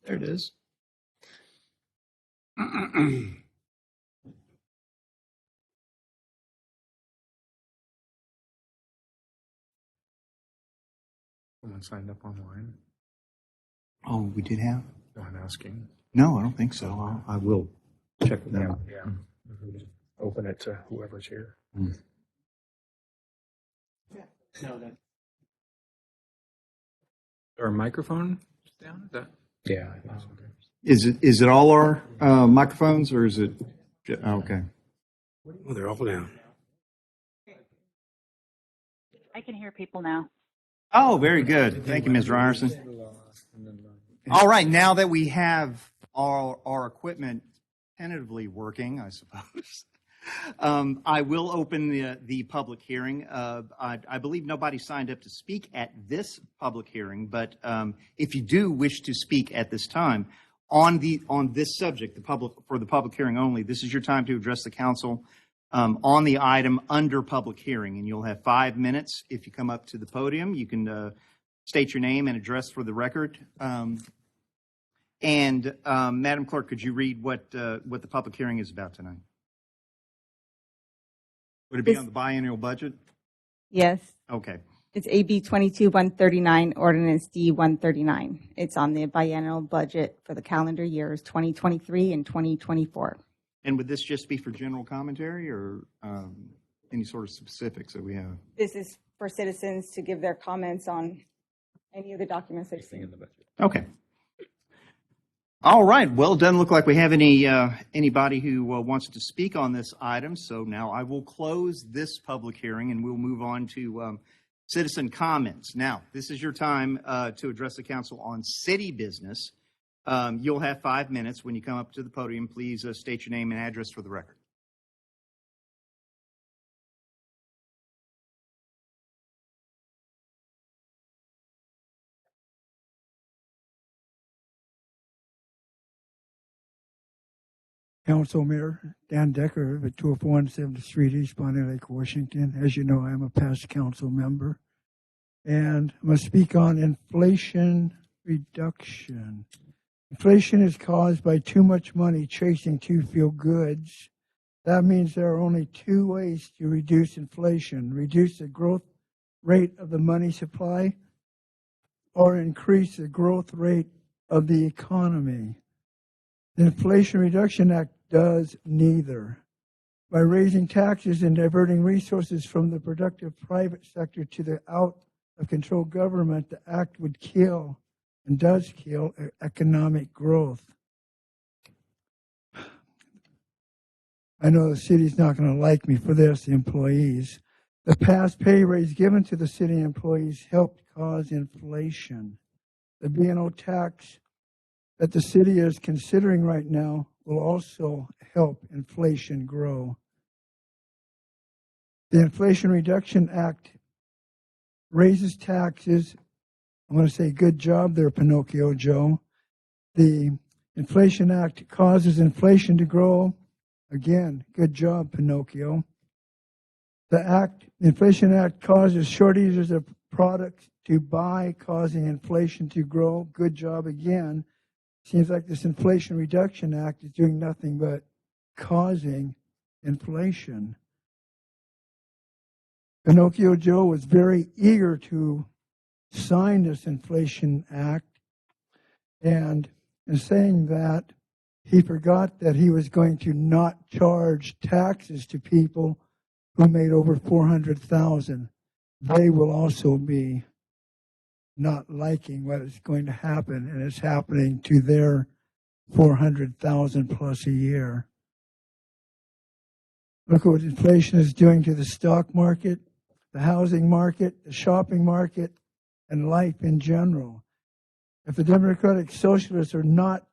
There it is. Someone signed up online. Oh, we did have? No, I'm asking. No, I don't think so. So I will check with them. Yeah. Open it to whoever's here. Our microphone down? Is that? Yeah. I think so. Is it all our microphones, or is it? Okay. Oh, they're all down. I can hear people now. Oh, very good. Thank you, Ms. Ryerson. All right, now that we have our equipment tentatively working, I suppose, I will open the public hearing. I believe nobody signed up to speak at this public hearing, but if you do wish to speak at this time on this subject, for the public hearing only, this is your time to address the council on the item under public hearing, and you'll have 5 minutes. If you come up to the podium, you can state your name and address for the record. Madam Clerk, could you read what the public hearing is about tonight? Would it be on the biannual budget? Yes. Okay. It's AB 22-139, Ordinance D-139. It's on the biennial budget for the calendar years 2023 and 2024. And would this just be for general commentary or any sort of specifics that we have? This is for citizens to give their comments on any of the documents they've seen. Okay. All right. Well, it doesn't look like we have anybody who wants to speak on this item. So now I will close this public hearing and we'll move on to citizen comments. Now, this is your time to address the council on city business. You'll have 5 minutes. When you come up to the podium, please state your name and address for the record. Council Mayor Dan Decker at 204 7th Street, East Bonnie Lake, Washington. As you know, I'm a past council member. And I'm going to speak on inflation reduction. Inflation is caused by too much money chasing too few goods. That means there are only two ways to reduce inflation: reduce the growth rate of the money supply or increase the growth rate of the economy. The Inflation Reduction Act does neither. By raising taxes and diverting resources from the productive private sector to the out-of-control government, the act would kill and does kill economic growth. I know the city's not going to like me for this, the employees. The past pay raise given to the city employees helped cause inflation. The B&O tax that the city is considering right now will also help inflation grow. The Inflation Reduction Act raises taxes. I'm going to say good job there, Pinocchio Joe. The Inflation Act causes inflation to grow. Again, good job, Pinocchio. The Inflation Act causes shortages of products to buy, causing inflation to grow. Good job again. Seems like this Inflation Reduction Act is doing nothing but causing inflation. Pinocchio Joe was very eager to sign this Inflation Act, and in saying that, he forgot that he was going to not charge taxes to people who made over $400,000. They will also be not liking what is going to happen, and it's happening to their $400,000 plus a year. Look at what inflation is doing to the stock market, the housing market, the shopping market, and life in general. If the Democratic Socialists are not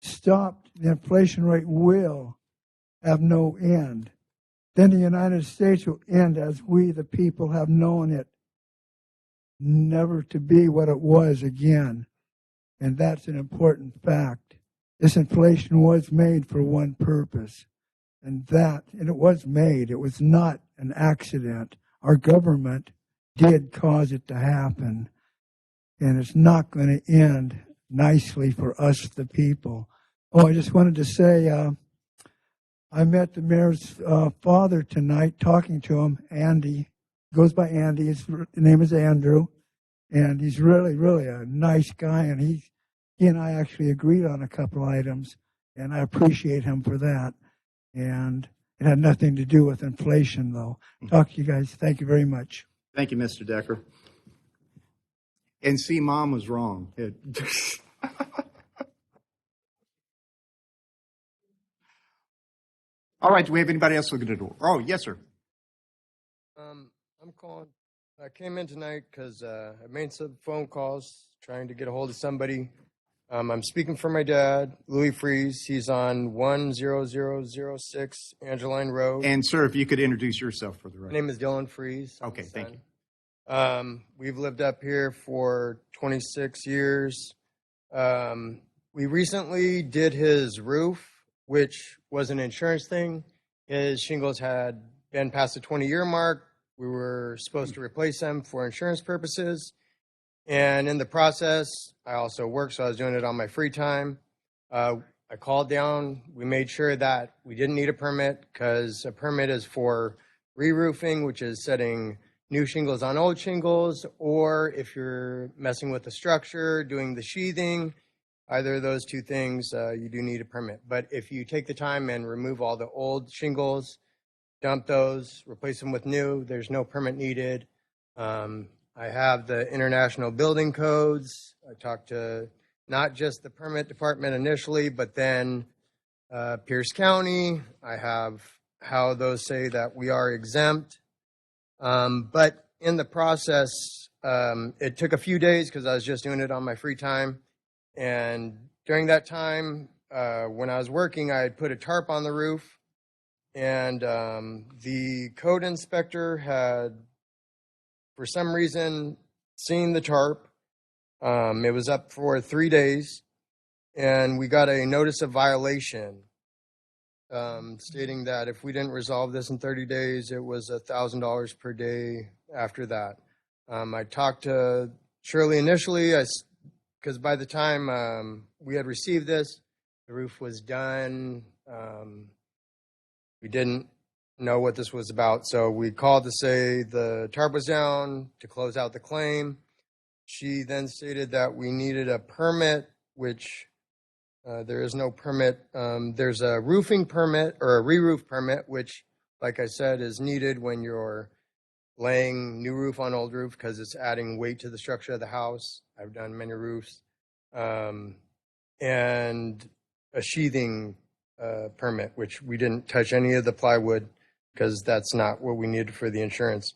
stopped, the inflation rate will have no end. Then the United States will end as we, the people, have known it, never to be what it was again. And that's an important fact. This inflation was made for one purpose, and it was made. It was not an accident. Our government did cause it to happen, and it's not going to end nicely for us, the people. Oh, I just wanted to say, I met the mayor's father tonight, talking to him, Andy. Goes by Andy. His name is Andrew. And he's really, really a nice guy. And he and I actually agreed on a couple items. And I appreciate him for that. And it had nothing to do with inflation, though. Talk to you guys. Thank you very much. Thank you, Mr. Decker. And see, Mom was wrong. All right, do we have anybody else looking at the door? Oh, yes, sir. I'm calling. I came in tonight because I made some phone calls trying to get a hold of somebody. I'm speaking for my dad, Louis Fries. He's on 10006 Angeline Road. And, sir, if you could introduce yourself for the My record. name is Dylan Fries. Okay, thank you. We've lived up here for 26 years. We recently did his roof, which was an insurance thing. His shingles had been past the 20-year mark. We were supposed to replace them for insurance purposes. And in the process, I also work, so I was doing it on my free time. I called down. We made sure that we didn't need a permit because a permit is for re-roofing, which is setting new shingles on old shingles, or if you're messing with the structure, doing the sheathing, either of those two things, you do need a permit. But if you take the time and remove all the old shingles, dump those, replace them with new, there's no permit needed. I have the international building codes. I talked to not just the permit department initially, but then Pierce County. I have how those say that we are exempt. But in the process, it took a few days because I was just doing it on my free time. And during that time, when I was working, I had put a tarp on the roof. And the code inspector had, for some reason, seen the tarp. It was up for 3 days. And we got a notice of violation stating that if we didn't resolve this in 30 days, it was $1,000 per day after that. I talked to Shirley initially, because by the time we had received this, the roof was done. We didn't know what this was about, so we called to say the tarp was down to close out the claim. She then stated that we needed a permit, which there is no permit. There's a roofing permit or a re-roof permit, which, like I said, is needed when you're laying new roof on old roof because it's adding weight to the structure of the house. I've done many roofs. And a sheathing permit, which we didn't touch any of the plywood because that's not what we needed for the insurance.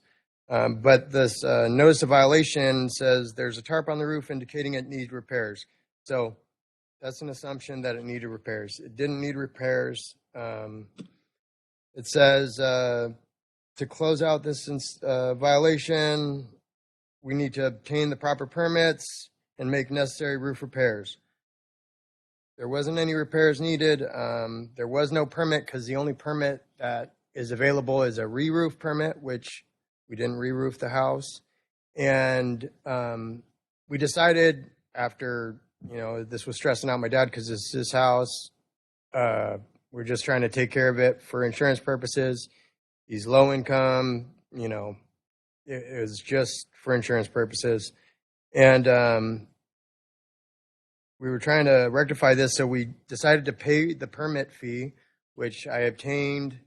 But this notice of violation says there's a tarp on the roof indicating it needs repairs. So that's an assumption that it needed repairs. It didn't need repairs. It says to close out this violation, we need to obtain the proper permits and make necessary roof repairs. There wasn't any repairs needed. There was no permit because the only permit that is available is a re-roof permit, which we didn't re-roof the house. And we decided after, this was stressing out my dad because it's his house. We're just trying to take care of it for insurance purposes. He's low income, it was just for insurance purposes. And we were trying to rectify this, so we decided to pay the permit fee, which I obtained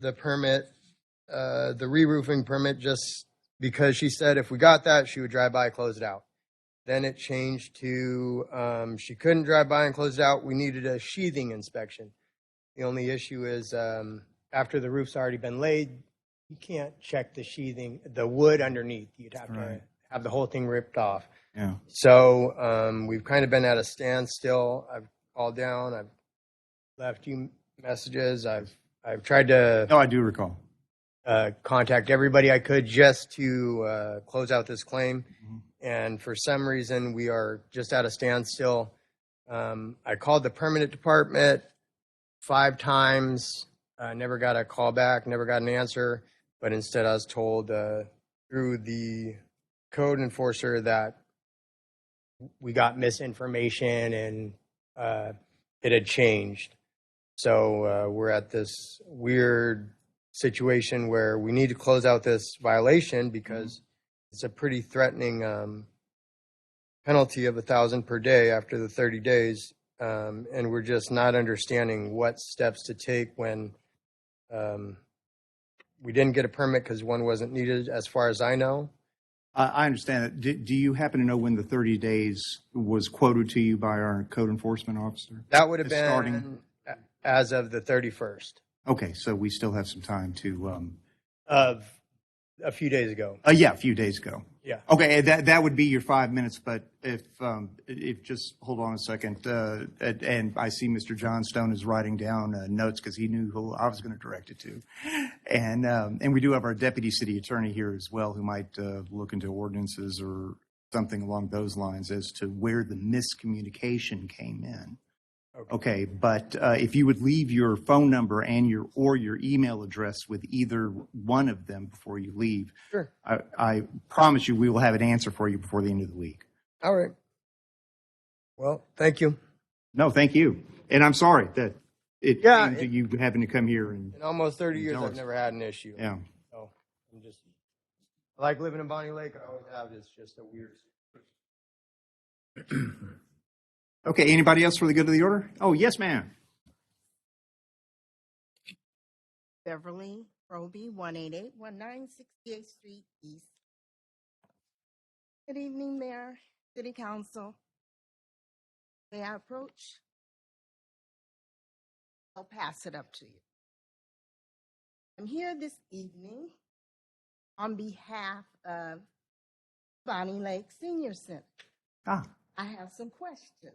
the permit, the re-roofing permit, just because she said if we got that, she would drive by, close it out. Then it changed to she couldn't drive by and close it out. We needed a sheathing inspection. The only issue is after the roof's already been laid, you can't check the sheathing, the wood underneath. You'd have to have the whole thing ripped off. Yeah. So we've kind of been at a standstill. I've called down. I've left you messages. I've tried to No, I do recall. contact everybody I could just to close out this claim. Mm-hmm. And for some reason, we are just at a standstill. I called the permanent department 5 times. Never got a call back, never got an answer. But instead, I was told through the code enforcer that we got misinformation and it had changed. So we're at this weird situation where we need to close out this violation because it's a pretty threatening penalty of $1,000 per day after the 30 days. And we're just not understanding what steps to take when we didn't get a permit because one wasn't needed, as far as I know. I understand that. Do you happen to know when the 30 days was quoted to you by our code enforcement officer? That would have It's been starting- as of the 31st Okay, so we still have some time to, of a few days ago. yeah, a few days ago. Yeah. Okay, that would be your 5 minutes, but if just hold on a second, and I see Mr. Johnstone is writing down notes because he knew who I was going to direct it to, and we do have our deputy city attorney here as well who might look into ordinances or something along those lines as to where the miscommunication came in. Okay, but if you would leave your phone number and your email address with either one of them before you leave, Sure. I promise you we will have an answer for you before the end of the week. All right. Well, thank you. No, thank you. And I'm sorry that it Yeah, came to you having to come here and, In almost 30 years, Tell I've us. never had an issue. yeah. So I like living in Bonnie Lake. I always have. It's just a weird. Okay, anybody else for the good of the order? Oh, yes, ma'am. Beverly Roby, 18819 68th Street East. Good evening, Mayor, City Council. May I approach? I'll pass it up to you. I'm here this evening on behalf of Bonnie Lake Senior Center. Ah, I have some questions.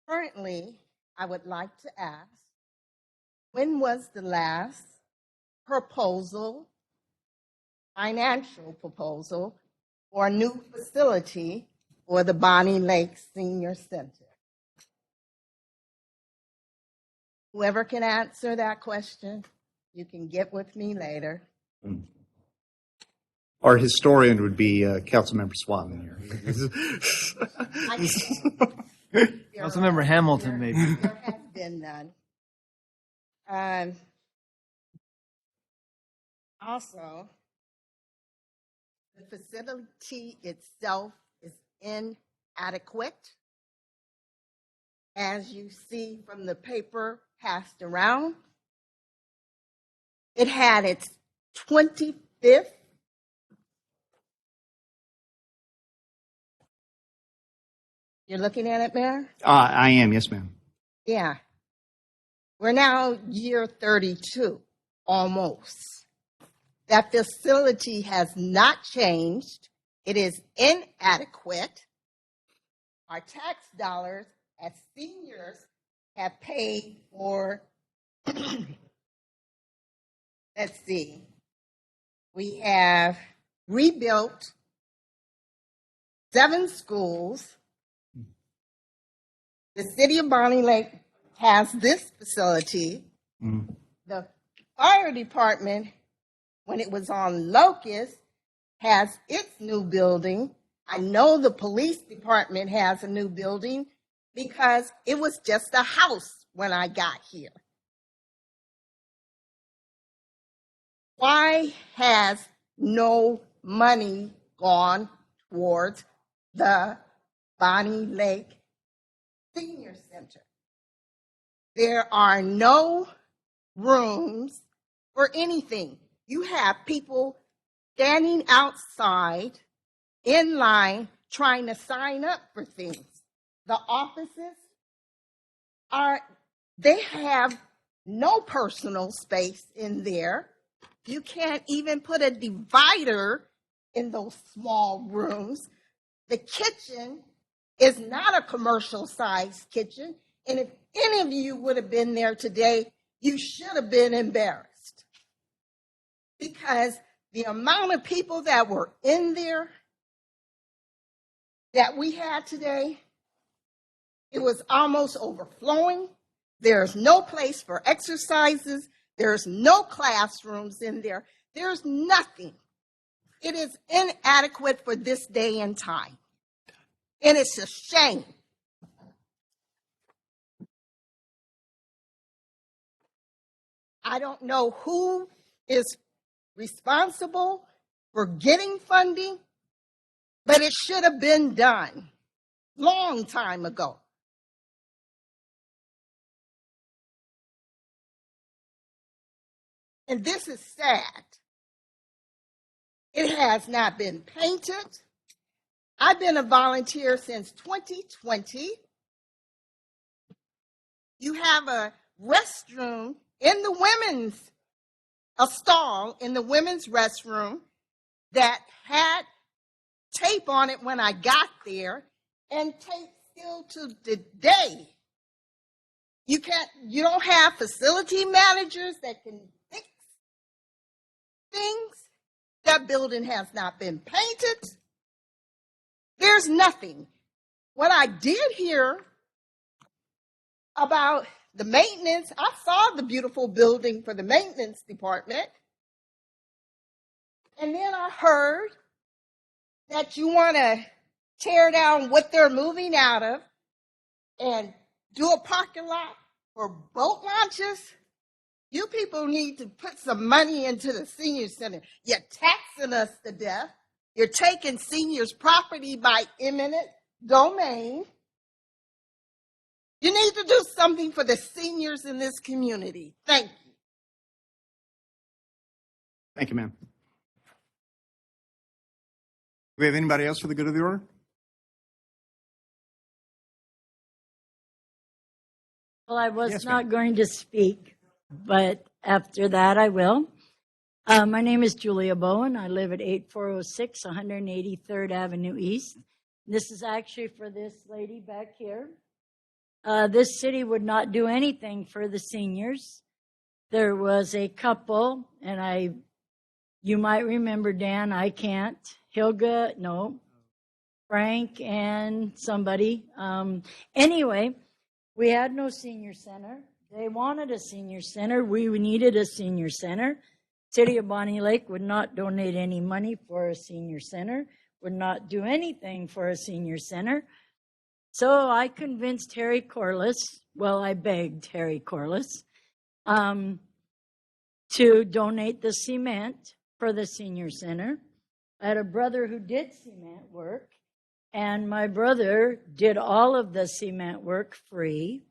Currently, I would like to ask, when was the last proposal, financial proposal, for a new facility for the Bonnie Lake Senior Center? Whoever can answer that question, you can get with me later. our historian would be Councilmember Swanton here. Councilmember Hamilton, maybe. There has been none. Also, the facility itself is inadequate. As you see from the paper passed around, it had its 25th You're looking at it, Mayor? I am, yes, ma'am. Yeah. We're now year 32, almost. That facility has not changed. It is inadequate. Our tax dollars as seniors have paid for, let's see, we have rebuilt 7 schools. The city of Bonnie Lake has this facility. The fire department, when it was on Locust, has its new building. I know the police department has a new building because it was just a house when I got here. Why has no money gone towards the Bonnie Lake Senior Center? There are no rooms for anything. You have people standing outside in line trying to sign up for things. The offices they have no personal space in there. You can't even put a divider in those small rooms. The kitchen is not a commercial sized kitchen. And if any of you would have been there today, you should have been embarrassed. Because the amount of people that were in there that we had today, it was almost overflowing. There's no place for exercises. There's no classrooms in there. There's nothing. It is inadequate for this day and time. And it's a shame. I don't know who is responsible for getting funding, but it should have been done long time ago. And this is sad. It has not been painted. I've been a volunteer since 2020. You have a restroom in the a stall in the women's restroom that had tape on it when I got there, and tape still to today. You don't have facility managers that can fix things. That building has not been painted. There's nothing. What I did hear about the maintenance, I saw the beautiful building for the maintenance department. And then I heard that you want to tear down what they're moving out of and do a parking lot for boat launches. You people need to put some money into the senior center. You're taxing us to death. You're taking seniors' property by eminent domain. You need to do something for the seniors in this community. Thank you. Thank you, ma'am. Do we have anybody else for the good of the order? Well, I was Yes, not ma'am. going to speak, but after that I will. My name is Julia Bowen. I live at 8406 183rd Avenue East. This is actually for this lady back here. This city would not do anything for the seniors. There was a couple, and you might remember, Dan, I can't. Hilga, no. Frank and somebody. Anyway, we had no senior center. They wanted a senior center. We needed a senior center. City of Bonnie Lake would not donate any money for a senior center, would not do anything for a senior center. So I convinced Harry Corliss, well, I begged Harry Corliss, to donate the cement for the senior center. I had a brother who did cement work, and my brother did all of the cement work free.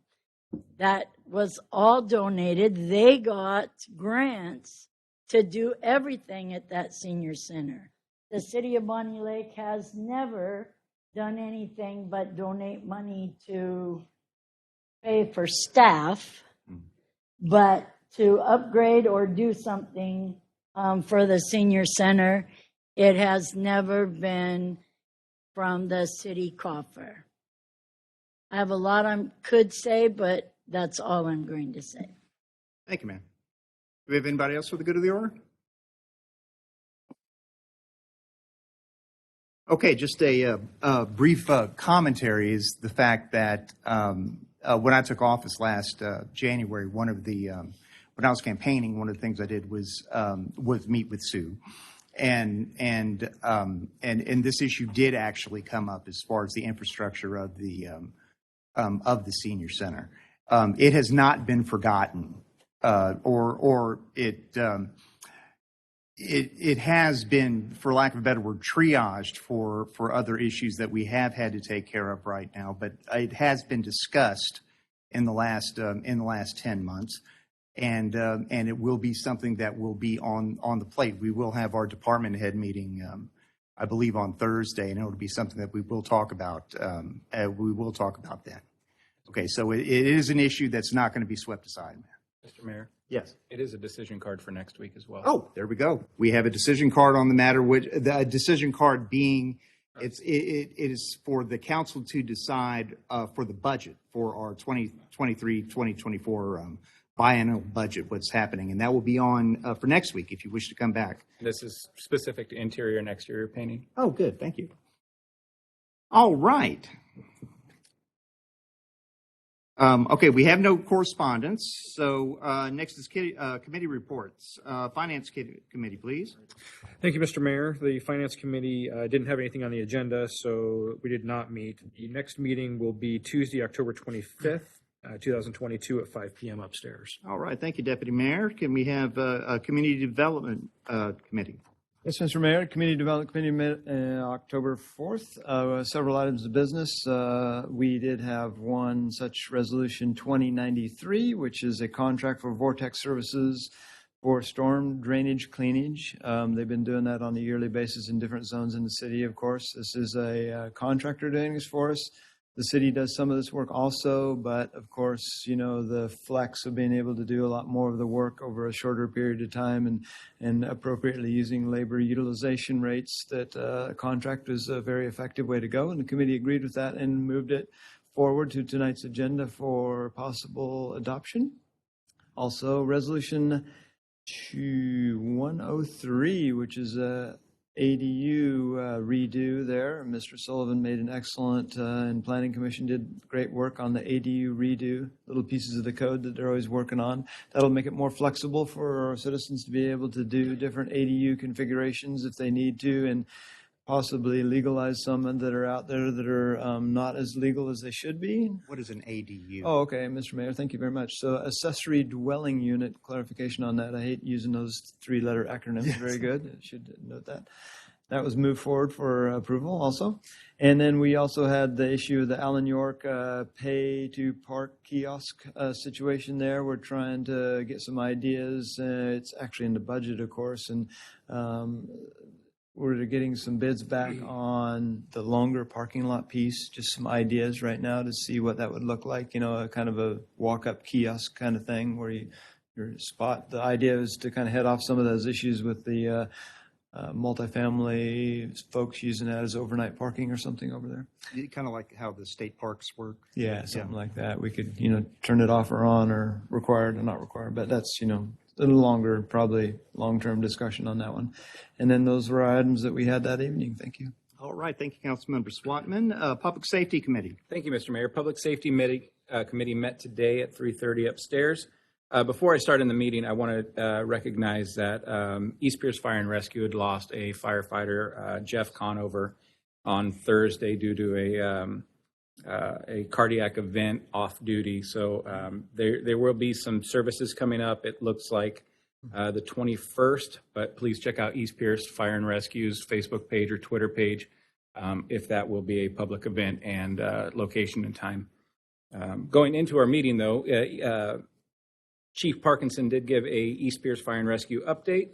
That was all donated. They got grants to do everything at that senior center. The city of Bonnie Lake has never done anything but donate money to pay for staff, but to upgrade or do something for the senior center, it has never been from the city coffer. I have a lot I could say, but that's all I'm going to say. Thank you, ma'am. Do we have anybody else for the good of the order? Okay, just a brief commentary is the fact that when I took office last January, when I was campaigning, one of the things I did was meet with Sue, and this issue did actually come up as far as the infrastructure of the senior center. It has not been forgotten, or it has been, for lack of a better word, triaged for other issues that we have had to take care of right now. But it has been discussed in the last 10 months, and it will be something that will be on the plate. We will have our department head meeting, I believe, on Thursday, and it will be something that we will talk about. We will talk about that. Okay, so it is an issue that's not going to be swept aside. Mr. Mayor, Yes. it is a decision card for next week as well. Oh, there we go. We have a decision card on the matter, which the decision card being it is for the council to decide for the budget for our 2023-2024 biennial budget, what's happening. And that will be on for next week if you wish to come back. This is specific to interior and exterior painting. Oh, good. Thank you. All right. Okay, we have no correspondence. So next is committee reports. Finance Committee, please. Thank you, Mr. Mayor. The Finance Committee didn't have anything on the agenda, so we did not meet. The next meeting will be Tuesday, October 25th, 2022 at 5 p.m. upstairs. All right, thank you, Deputy Mayor. Can we have a Community Development Committee? Yes, Mr. Mayor, Community Development Committee met October 4th. Several items of business. We did have one such resolution 2093, which is a contract for Vortex Services for storm drainage cleanage. They've been doing that on a yearly basis in different zones in the city, of course. This is a contractor doing this for us. The city does some of this work also, but of course, you know, the flex of being able to do a lot more of the work over a shorter period of time and appropriately using labor utilization rates, that a contract is a very effective way to go. And the committee agreed with that and moved it forward to tonight's agenda for possible adoption. Also, resolution 103, which is a ADU redo there. Mr. Sullivan made an excellent, and Planning Commission did great work on the ADU redo, little pieces of the code that they're always working on. That'll make it more flexible for our citizens to be able to do different ADU configurations if they need to, and possibly legalize some that are out there that are not as legal as they should be. What is an ADU? Oh, okay, Mr. Mayor, thank you very much. So accessory dwelling unit, clarification on that. I hate using those three-letter acronyms. Yes. Very good. I should note that. That was moved forward for approval also. And then we also had the issue of the Allen York pay to park kiosk situation there. We're trying to get some ideas. It's actually in the budget, of course, and we're getting some bids back on the longer parking lot piece, just some ideas right now to see what that would look like, you know, a kind of a walk-up kiosk kind of thing where your spot. The idea is to kind of head off some of those issues with the multifamily folks using that as overnight parking or something over there. Kind of like how the state parks work. Yeah, something like that. We could, you know, turn it off or on or required or not required, but that's, you know, a little longer, probably long-term discussion on that one. And then those were items that we had that evening. Thank you. All right, thank you, Councilmember Swatman. Public Safety Committee. Thank you, Mr. Mayor. Public Safety Committee met today at 3:30 upstairs. Before I start in the meeting, I want to recognize that East Pierce Fire and Rescue had lost a firefighter, Jeff Conover, on Thursday due to a cardiac event off duty. So there will be some services coming up. It looks like the 21st, but please check out East Pierce Fire and Rescue's Facebook page or Twitter page if that will be a public event and location and time. Going into our meeting, though, Chief Parkinson did give a East Pierce Fire and Rescue update.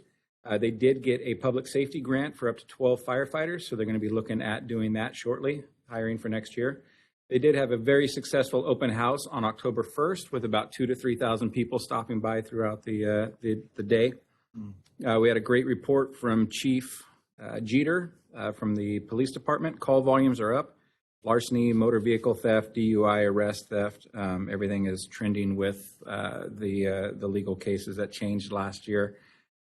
They did get a public safety grant for up to 12 firefighters, so they're going to be looking at doing that shortly, hiring for next year. They did have a very successful open house on October 1st with about 2,000 to 3,000 people stopping by throughout the day. We had a great report from Chief Jeter from the police department. Call volumes are up. Larceny, motor vehicle theft, DUI, arrest, theft, everything is trending with the legal cases that changed last year.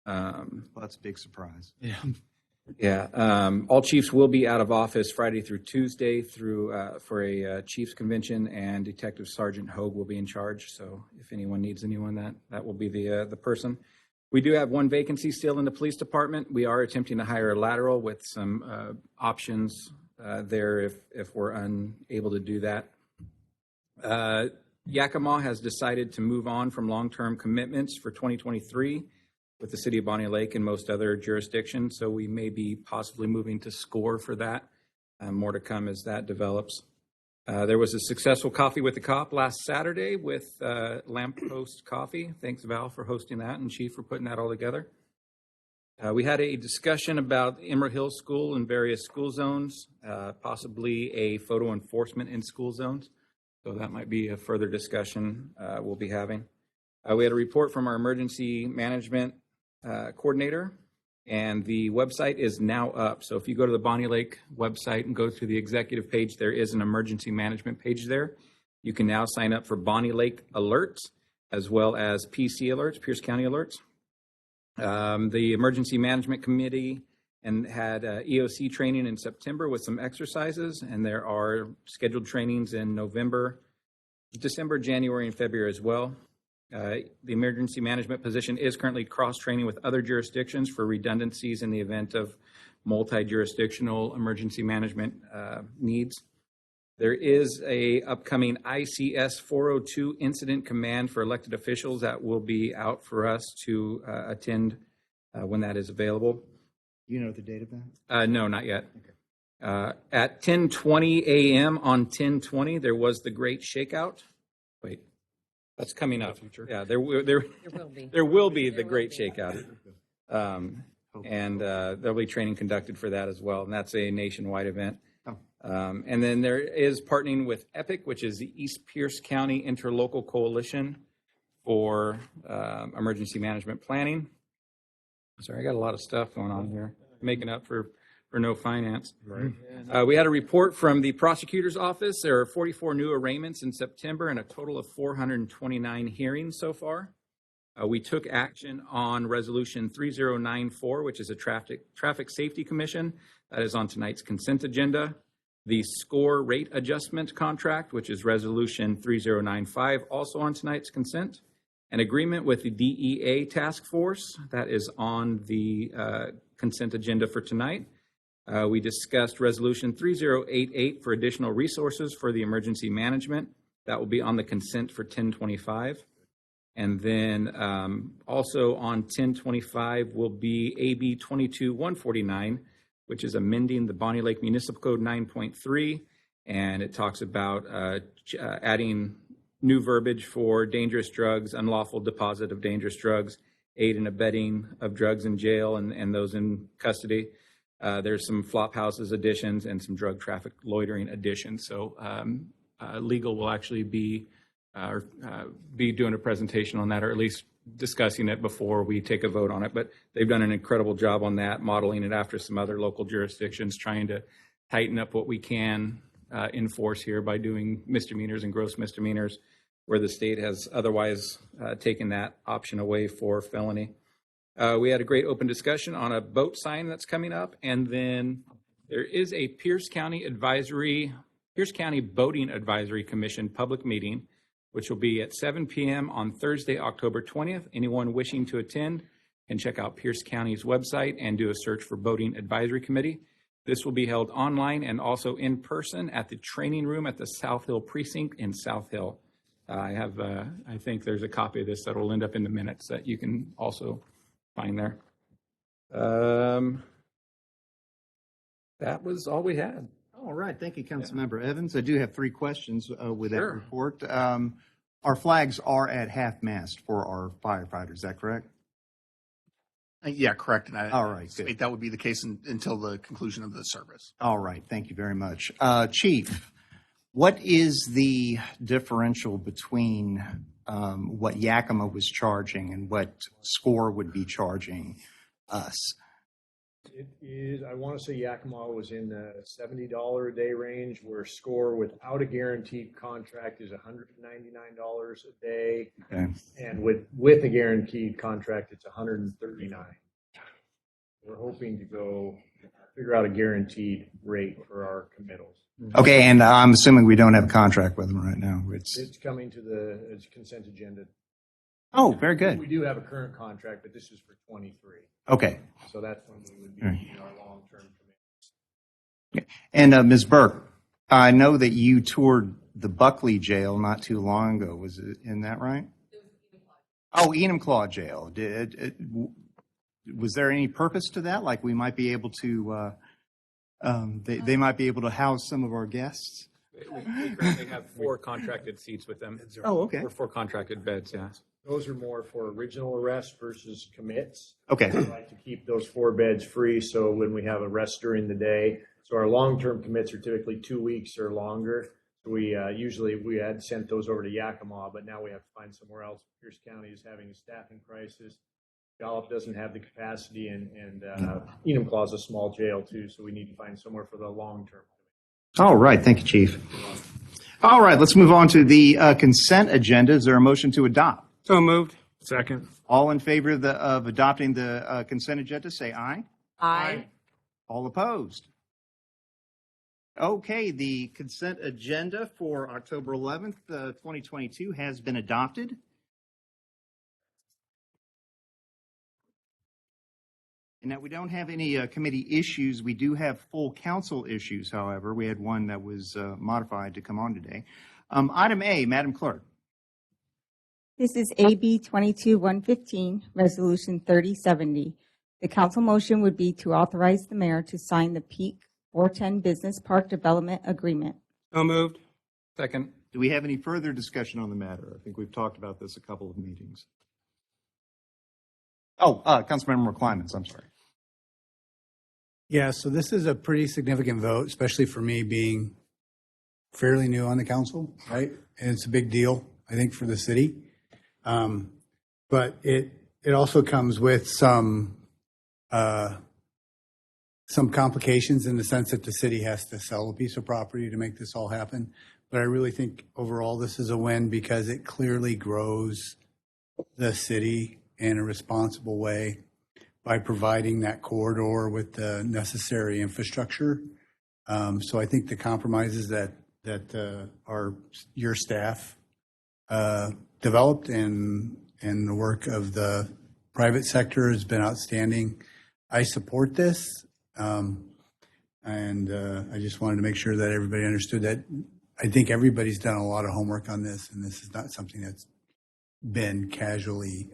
Well, that's a big surprise. Yeah. Yeah. All chiefs will be out of office Friday through Tuesday for a chiefs convention, and Detective Sergeant Hogue will be in charge. So if anyone needs anyone, that will be the person. We do have one vacancy still in the police department. We are attempting to hire a lateral with some options there if we're unable to do that. Yakima has decided to move on from long-term commitments for 2023 with the city of Bonnie Lake and most other jurisdictions. So we may be possibly moving to SCORE for that. More to come as that develops. There was a successful Coffee with the Cop last Saturday with Lamppost Coffee. Thanks, Val, for hosting that, and Chief for putting that all together. We had a discussion about Emerald Hill School and various school zones, possibly a photo enforcement in school zones. So that might be a further discussion we'll be having. We had a report from our emergency management coordinator, and the website is now up. So if you go to the Bonnie Lake website and go to the executive page, there is an emergency management page there. You can now sign up for Bonnie Lake alerts as well as PC alerts, Pierce County alerts. The emergency management committee had EOC training in September with some exercises, and there are scheduled trainings in November December, January, and February as well. The emergency management position is currently cross-training with other jurisdictions for redundancies in the event of multi-jurisdictional emergency management needs. There is a upcoming ICS 402 incident command for elected officials that will be out for us to attend when that is available. You know the date of that? No, not yet. At 10:20 a.m. on 10/20, there was the Great Shakeout. Wait, that's coming up. Yeah, there will be the Great Shakeout. And there'll be training conducted for that as well, and that's a nationwide event. And then there is partnering with EPIC, which is the East Pierce County Interlocal Coalition for Emergency Management Planning. Sorry, I got a lot of stuff going on here, making up for no finance. Right. We had a report from the prosecutor's office. There are 44 new arraignments in September and a total of 429 hearings so far. We took action on Resolution 3094, which is a traffic safety commission. That is on tonight's consent agenda. The SCORE rate adjustment contract, which is Resolution 3095, also on tonight's consent. An agreement with the DEA task force, that is on the consent agenda for tonight. We discussed Resolution 3088 for additional resources for the emergency management. That will be on the consent for 1025. And then also on 1025 will be AB 22-149, which is amending the Bonnie Lake Municipal Code 9.3. And it talks about adding new verbiage for dangerous drugs, unlawful deposit of dangerous drugs, aid and abetting of drugs in jail and those in custody. There's some flop houses additions and some drug traffic loitering additions. So legal will actually be doing a presentation on that, or at least discussing it before we take a vote on it. But they've done an incredible job on that, modeling it after some other local jurisdictions, trying to tighten up what we can enforce here by doing misdemeanors and gross misdemeanors, where the state has otherwise taken that option away for felony. We had a great open discussion on a boat sign that's coming up, and then there is a Pierce County Boating Advisory Commission public meeting, which will be at 7 p.m. on Thursday, October 20th. Anyone wishing to attend can check out Pierce County's website and do a search for Boating Advisory Committee. This will be held online and also in person at the training room at the South Hill Precinct in South Hill. I think there's a copy of this that will end up in the minutes that you can also find there. That was all we had. All right. Thank you, Councilmember Evans. I do have 3 questions with that Sure. report. Our flags are at half-mast for our firefighters. Is that correct? Yeah, correct. And All right, good. that would be the case until the conclusion of the service. All right. Thank you very much. Chief, what is the differential between what Yakima was charging and what SCORE would be charging us? It is, I want to say Yakima was in the $70 a day range, where SCORE without a guaranteed contract is $199 a day. Okay. And with a guaranteed contract, it's $139. We're hoping to figure out a guaranteed rate for our committals. Okay, and I'm assuming we don't have a contract with them right now. It's coming to the consent agenda. Oh, very good. We do have a current contract, but this is for 23. Okay. So that's when we would be All right. meeting our long-term commitments. And Ms. Burke, I know that you toured the Buckley jail not too long ago. Was it, isn't that right? Oh, Enumclaw Jail. Was there any purpose to that? Like we might be able to, they might be able to house some of our guests? We currently have 4 contracted seats with them. Oh, okay. Or 4 contracted beds, yeah. Those are more for original arrests versus commits. Okay. We like to keep those 4 beds free, so when we have arrests during the day. So our long-term commits are typically 2 weeks or longer. We usually had sent those over to Yakima, but now we have to find somewhere else. Pierce County is having a staffing crisis. Gallup doesn't have the capacity, and Enumclaw is a small jail too, so we need to find somewhere for the long-term. All right. Thank you, Chief. All right. Let's move on to the consent agenda. Is there a motion to adopt? So moved. Second. All in favor of adopting the consent agenda, say aye. Aye. All opposed? Okay, the consent agenda for October 11th, 2022 has been adopted. And now we don't have any committee issues. We do have full council issues, however. We had one that was modified to come on today. Item A, Madam Clerk. This is AB 22-115, Resolution 3070. The council motion would be to authorize the mayor to sign the Peak 410 Business Park Development Agreement. So moved. Second. Do we have any further discussion on the matter? I think we've talked about this a couple of meetings. Oh, Councilmember McClymons, I'm sorry. Yeah, so this is a pretty significant vote, especially for me being fairly new on the council, right? And it's a big deal, I think, for the city. But it also comes with some complications in the sense that the city has to sell a piece of property to make this all happen. But I really think overall this is a win because it clearly grows the city in a responsible way by providing that corridor with the necessary infrastructure. So I think the compromises that your staff developed and the work of the private sector has been outstanding. I support this. And I just wanted to make sure that everybody understood that I think everybody's done a lot of homework on this, and this is not something that's been casually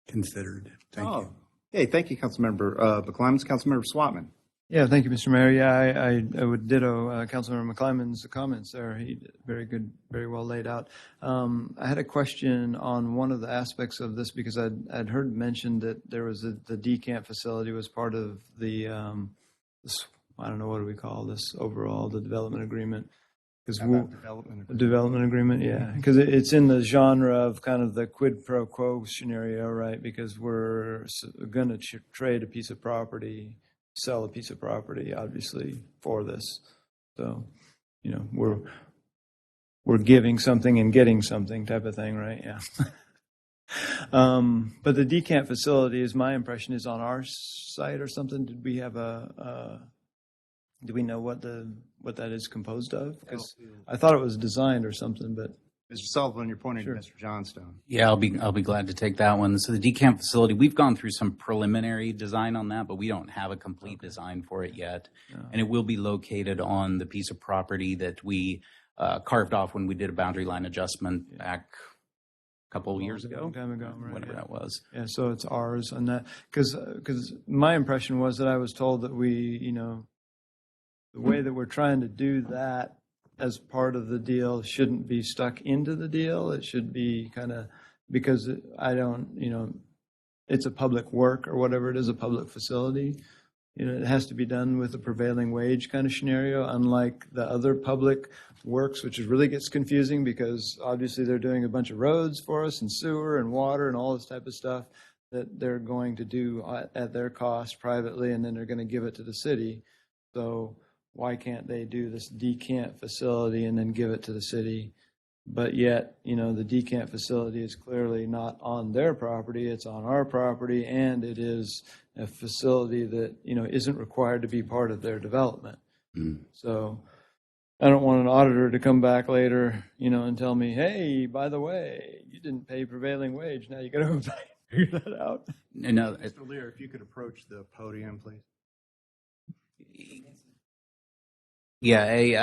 considered. Thank you. Okay, thank you, Councilmember McClymons. Councilmember Swatman. Yeah, thank you, Mr. Mayor. Yeah, I would ditto Councilmember McClymonds' comments there. He very good, very well laid out. I had a question on one of the aspects of this because I'd heard mentioned that there was the decant facility was part of the I don't know, what do we call this overall, the development agreement? Development agreement, yeah, because it's in the genre of kind of the quid pro quo scenario, right? Because we're going to trade a piece of property, sell a piece of property, obviously, for this. So, you know, we're giving something and getting something type of thing, right? Yeah. But the decant facility, is my impression, is on our site or something. Did we have do we know what that is composed of? Because I thought it was designed or something, but Mr. Sullivan, you're pointing to Mr. Johnstone. Yeah, I'll be glad to take that one. So the decamp facility, we've gone through some preliminary design on that, but we don't have a complete design for it yet. No. And it will be located on the piece of property that we carved off when we did a boundary line adjustment back a couple of years ago. Long time ago, right? Whatever that was. Yeah, so it's ours on that. Because my impression was that I was told that we, you know, the way that we're trying to do that as part of the deal shouldn't be stuck into the deal. It should be kind of, because I don't, you know, it's a public work or whatever it is, a public facility. You know, it has to be done with a prevailing wage kind of scenario, unlike the other public works, which really gets confusing because obviously they're doing a bunch of roads for us and sewer and water and all this type of stuff that they're going to do at their cost privately, and then they're going to give it to the city. So why can't they do this decant facility and then give it to the city? But yet, you know, the decant facility is clearly not on their property, it's on our property, and it is a facility that, you know, isn't required to be part of their development. So I don't want an auditor to come back later, you know, and tell me, hey, by the way, you didn't pay prevailing wage, now you got to go back and figure that out. No, Mr. Lear, if you could approach the podium, please. Yeah,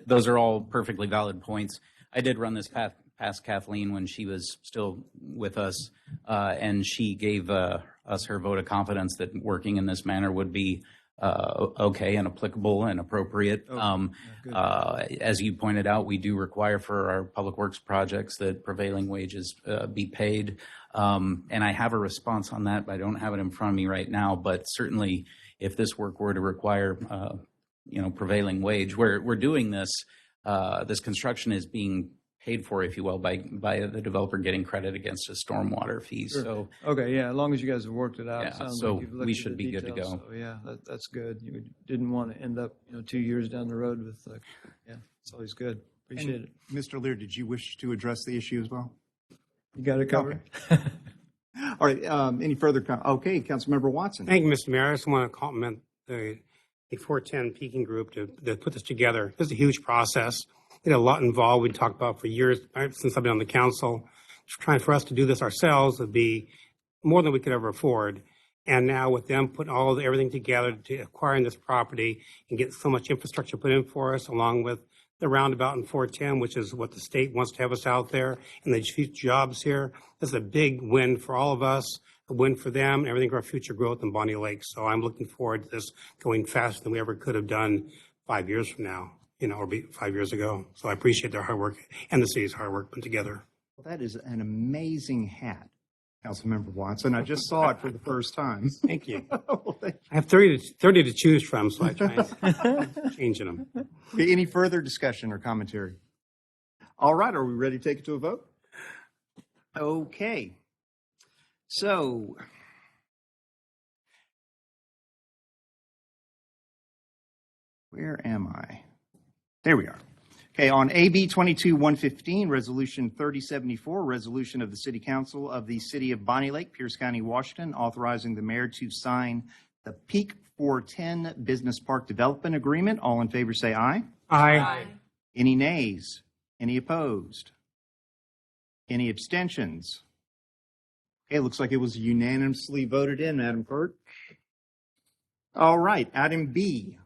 those are all perfectly valid points. I did run this past Kathleen when she was still with us, and she gave us her vote of confidence that working in this manner would be okay and applicable and appropriate. As you pointed out, we do require for our public works projects that prevailing wages be paid. And I have a response on that, but I don't have it in front of me right now. But certainly, if this work were to require prevailing wage, we're doing this. This construction is being paid for, if you will, by the developer getting credit against his stormwater fees. Sure. So okay, yeah, as long as you guys have worked it out. Yeah, sounds so like you've looked we at should the be good to details. go. So, yeah, that's good. You didn't want to end up, 2 years down the road with, yeah, it's always good. Appreciate it. Mr. Lear, did you wish to address the issue as well? You got it covered. Okay. All right. Any further? Okay, Councilmember Watson. Thank you, Mr. Mayor. I just want to compliment the a 410 peaking group to put this together. This is a huge process. We had a lot involved. We talked about for years since I've been on the council. Trying for us to do this ourselves would be more than we could ever afford. And now with them putting everything together to acquiring this property and get so much infrastructure put in for us, along with the roundabout in 410, which is what the state wants to have us out there, and the jobs here. This is a big win for all of us, a win for them, and everything for our future growth in Bonnie Lake. So I'm looking forward to this going faster than we ever could have done 5 years from now, or 5 years ago. So I appreciate their hard work and the city's hard work put together. Well, that is an amazing hat, Councilmember Watson. I just saw it for the first time. Thank you. I have 30 to choose from, so I try changing them. Any further discussion or commentary? All right, are we ready to take it to a vote? Okay. So, where am I? There we are. Okay, on AB 22-115, Resolution 3074, resolution of the City Council of the City of Bonnie Lake, Pierce County, Washington, authorizing the mayor to sign the Peak 410 Business Park Development Agreement. All in favor say aye. Aye. Any nays? Any opposed? Any abstentions? Okay, looks like it was unanimously voted in, Madam Clerk. All right, item B.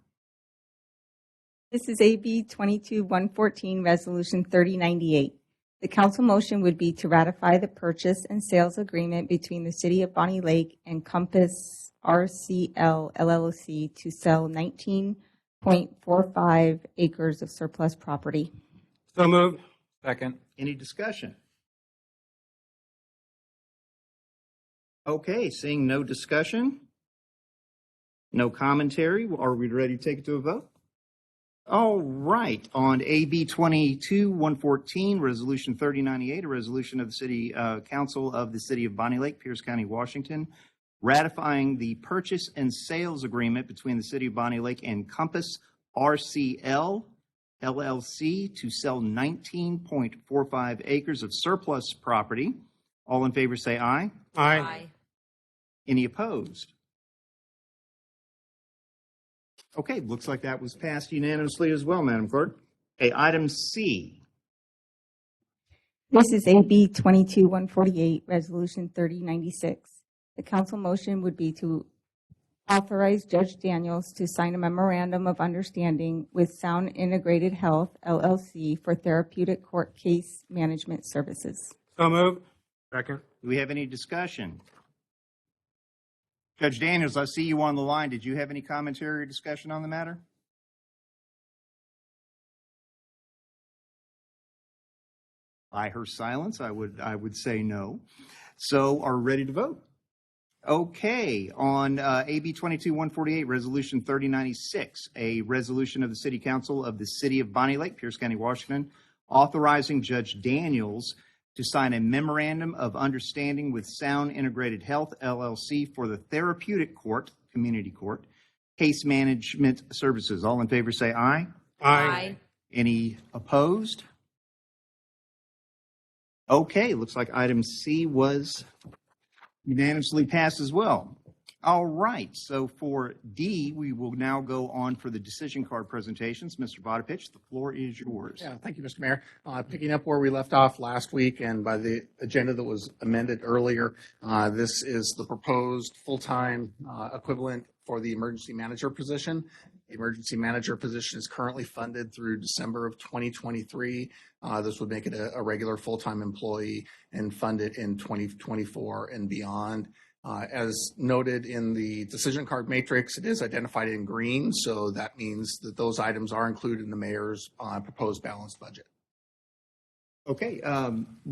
This is AB 22-114, Resolution 3098. The council motion would be to ratify the purchase and sales agreement between the City of Bonnie Lake and Compass RCL LLC to sell 19.45 acres of surplus property. So moved. Second. Any discussion? Okay, seeing no discussion, no commentary, are we ready to take it to a vote? All right, on AB 22-114, Resolution 3098, a resolution of the City Council of the City of Bonnie Lake, Pierce County, Washington, ratifying the purchase and sales agreement between the City of Bonnie Lake and Compass RCL LLC to sell 19.45 acres of surplus property. All in favor say aye. Aye. Any opposed? Okay, looks like that was passed unanimously as well, Madam Clerk. Okay, item C. This is AB 22-148, Resolution 3096. The council motion would be to authorize Judge Daniels to sign a memorandum of understanding with Sound Integrated Health, LLC, for therapeutic court case management services. So moved. Second. Do we have any discussion? Judge Daniels, I see you on the line. Did you have any commentary or discussion on the matter? By her silence, I would say no. So are we ready to vote? Okay, on AB 22-148, Resolution 3096, a resolution of the City Council of the City of Bonnie Lake, Pierce County, Washington, authorizing Judge Daniels to sign a memorandum of understanding with Sound Integrated Health, LLC, for the therapeutic court, community court, case management services. All in favor say aye. Aye. Any opposed? Okay, looks like item C was unanimously passed as well. All right, so for D, we will now go on for the decision card presentations. Mr. Vodopich, the floor is yours. Yeah, thank you, Mr. Mayor. Picking up where we left off last week and by the agenda that was amended earlier, this is the proposed full-time equivalent for the emergency manager position. The emergency manager position is currently funded through December of 2023. This would make it a regular full-time employee and fund it in 2024 and beyond. As noted in the decision card matrix, it is identified in green, so that means that those items are included in the mayor's proposed balanced budget. Okay,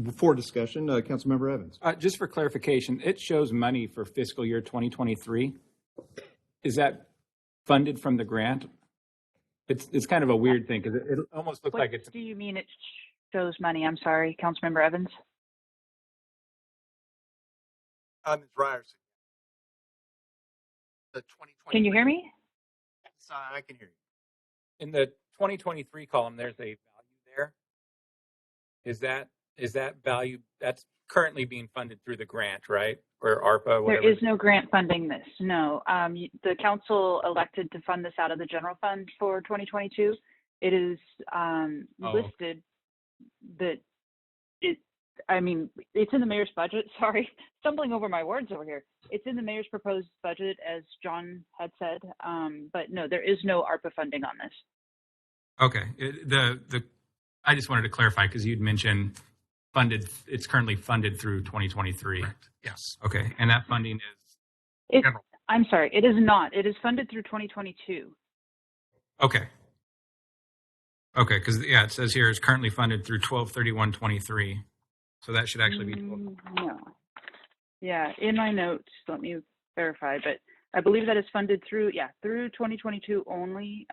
before discussion, Councilmember Evans. Just for clarification, it shows money for fiscal year 2023. Is that funded from the grant? It's kind of a weird thing because it almost looks like it's. Do you mean it shows money? I'm sorry, Councilmember Evans. Ms. Ryerson. The 2020. Can you hear me? I can hear you. In the 2023 column, there's a value there. Is that is that value, that's currently being funded through the grant, right? Or ARPA, whatever? There is no grant funding this, no. The council elected to fund this out of the general fund for 2022. It is listed that it's in the mayor's budget. Sorry, stumbling over my words over here. It's in the mayor's proposed budget, as John had said. But no, there is no ARPA funding on this. Okay. I just wanted to clarify because you'd mentioned funded. It's currently funded through 2023. Correct. Yes. Okay, and that funding is. I'm sorry, it is not. It is funded through 2022. Okay. Okay, because it says here it's currently funded through 12/31/23. So that should actually be. No. Yeah, in my notes, let me verify, but I believe that is funded through 2022 only.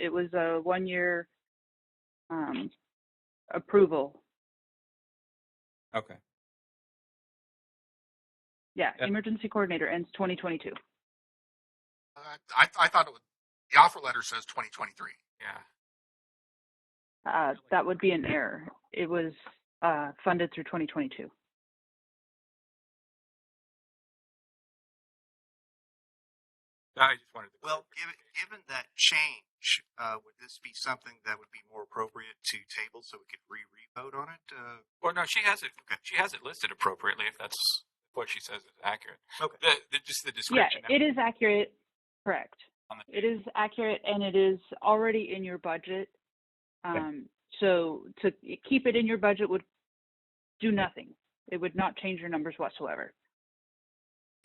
It was a 1-year approval. Okay. Yeah, emergency coordinator ends 2022. I thought the offer letter says 2023. Yeah. That would be an error. It was funded through 2022. I just wanted to. Well, given that change, would this be something that would be more appropriate to table so we could re-vote on it? Or no, she has it. Okay. She has it listed appropriately if that's what she says is accurate. Okay. Just the description. Yeah, it is accurate. Correct. It is accurate, and it is already in your budget. So to keep it in your budget would do nothing. It would not change your numbers whatsoever.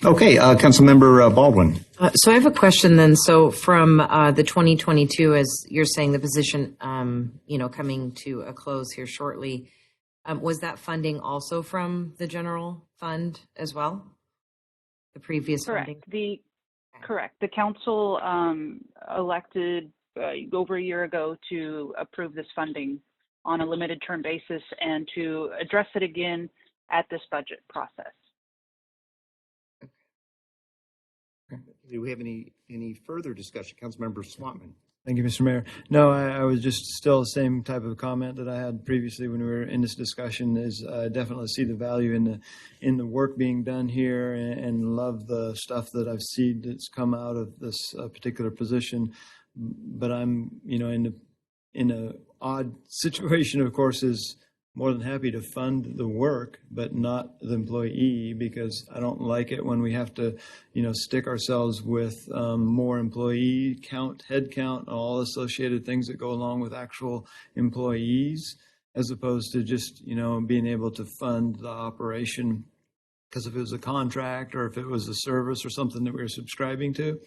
Okay, Councilmember Baldwin. So I have a question then. So from the 2022, as you're saying, the position, coming to a close here shortly, was that funding also from the general fund as well? The previous Correct. funding? Correct. The council elected over a year ago to approve this funding on a limited term basis and to address it again at this budget process. Do we have any further discussion? Councilmember Swatman. Thank you, Mr. Mayor. No, I was just still the same type of comment that I had previously when we were in this discussion. Is I definitely see the value in the work being done here and love the stuff that I've seen that's come out of this particular position. But I'm, in a odd situation, of course, is more than happy to fund the work, but not the employee, because I don't like it when we have to, stick ourselves with more employee count, head count, all associated things that go along with actual employees, as opposed to just, being able to fund the operation. Because if it was a contract or if it was a service or something that we were subscribing to,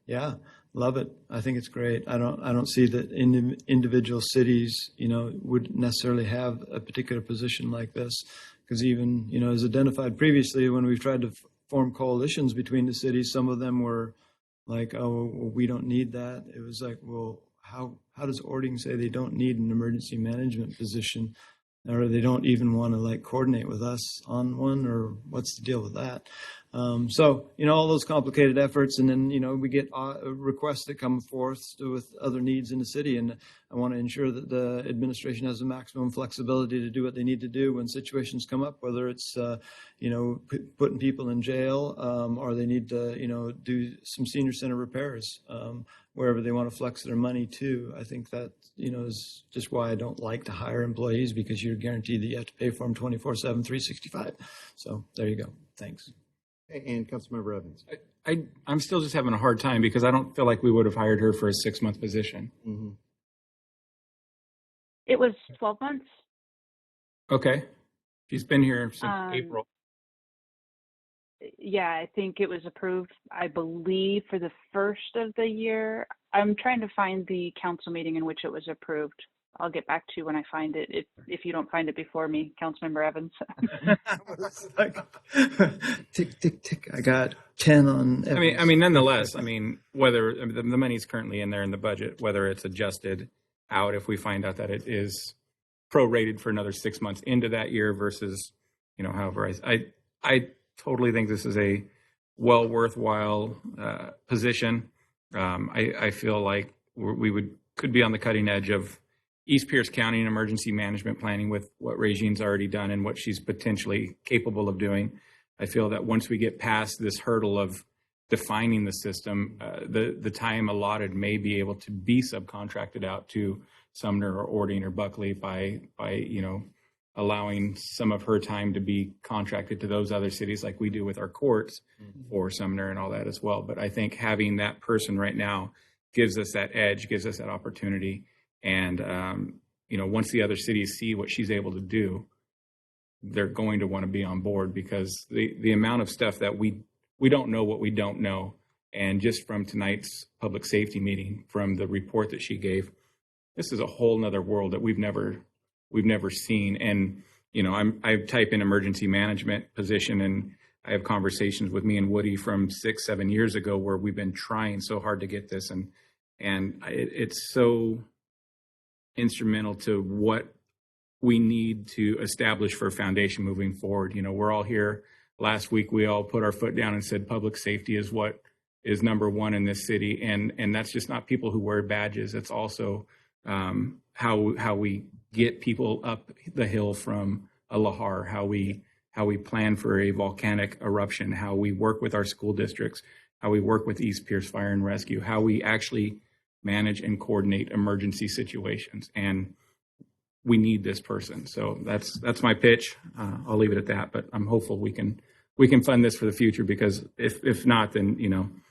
yeah, love it. I think it's great. I don't see that individual cities, would necessarily have a particular position like this, because even, as identified previously, when we've tried to form coalitions between the cities, some of them were like, oh, well, we don't need that. It was like, well, how does Ording say they don't need an emergency management position, or they don't even want to coordinate with us on one, or what's the deal with that? So, all those complicated efforts, and then, we get requests that come forth with other needs in the city. And I want to ensure that the administration has the maximum flexibility to do what they need to do when situations come up, whether it's, putting people in jail, or they need to, do some senior center repairs, wherever they want to flex their money to. I think that, is just why I don't like to hire employees, because you're guaranteed that you have to pay for them 24/7, 365. So there you go. Thanks. And Councilmember Evans. I'm still just having a hard time because I don't feel like we would have hired her for a 6-month position. Mm-hmm. It was 12 months. Okay. She's been here since April. Yeah, I think it was approved, I believe, for the first of the year. I'm trying to find the council meeting in which it was approved. I'll get back to you when I find it, if you don't find it before me, Councilmember Evans. Tick, tick, tick. I got 10 on Evans. I mean, nonetheless, whether the money's currently in there in the budget, whether it's adjusted out if we find out that it is prorated for another 6 months into that year versus, however, I totally think this is a worthwhile position. I feel like we could be on the cutting edge of East Pierce County and emergency management planning with what Regine's already done and what she's potentially capable of doing. I feel that once we get past this hurdle of defining the system, the time allotted may be able to be subcontracted out to Sumner or Ording or Buckley by allowing some of her time to be contracted to those other cities like we do with our courts for Sumner and all that as well. But I think having that person right now gives us that edge, gives us that opportunity. And, once the other cities see what she's able to do, they're going to want to be on board, because the amount of stuff that we don't know what we don't know. And just from tonight's public safety meeting, from the report that she gave, this is a whole nother world that we've never seen. And, I type in emergency management position, and I have conversations with me and Woody from 6-7 years ago where we've been trying so hard to get this. And it's so instrumental to what we need to establish for a foundation moving forward. We're all here. Last week, we all put our foot down and said public safety is what is number one in this city. And that's just not people who wear badges. It's also how we get people up the hill from a lahar, how we plan for a volcanic eruption, how we work with our school districts, how we work with East Pierce Fire and Rescue, how we actually manage and coordinate emergency situations. And we need this person. So that's my pitch. I'll leave it at that, but I'm hopeful we can fund this for the future, because if not, then,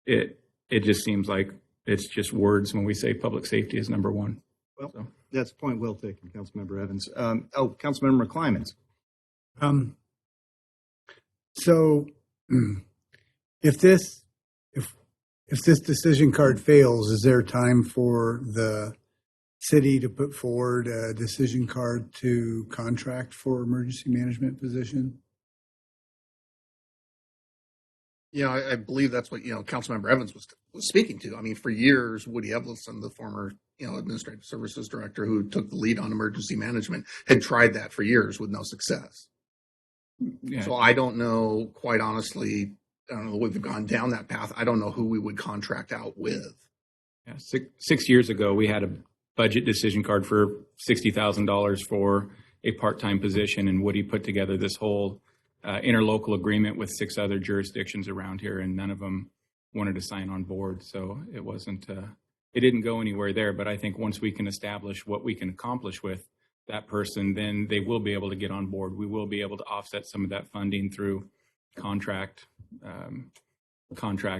it just seems like it's just words when we say public safety is number one. Well, that's a point well taken, Councilmember Evans. Councilmember Climans. So if this decision card fails, is there time for the city to put forward a decision card to contract for emergency management position? I believe that's what, Councilmember Evans was speaking to. I mean, for years, Woody Evelson, the former, administrative services director who took the lead on emergency management, had tried that for years with no success. Yeah. So I don't know, quite honestly, I don't know, we've gone down that path. I don't know who we would contract out with. Yeah, six years ago, we had a budget decision card for $60,000 for a part-time position, and Woody put together this whole interlocal agreement with 6 other jurisdictions around here, and none of them wanted to sign on board. So it wasn't, it didn't go anywhere there. But I think once we can establish what we can accomplish with that person, then they will be able to get on board. We will be able to offset some of that funding through contract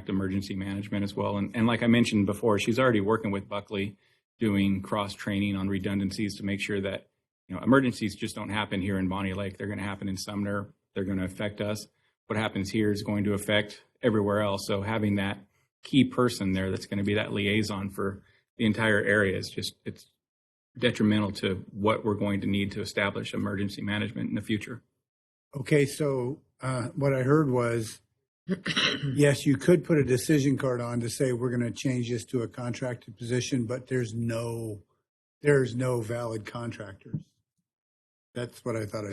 emergency management as well. And like I mentioned before, she's already working with Buckley, doing cross-training on redundancies to make sure that, emergencies just don't happen here in Bonnie Lake. They're going to happen in Sumner. They're going to affect us. What happens here is going to affect everywhere else. So having that key person there that's going to be that liaison for the entire area is it's detrimental to what we're going to need to establish emergency management in the future. Okay, so what I heard was, yes, you could put a decision card on to say we're going to change this to a contracted position, but there's no valid contractors. That's what I thought.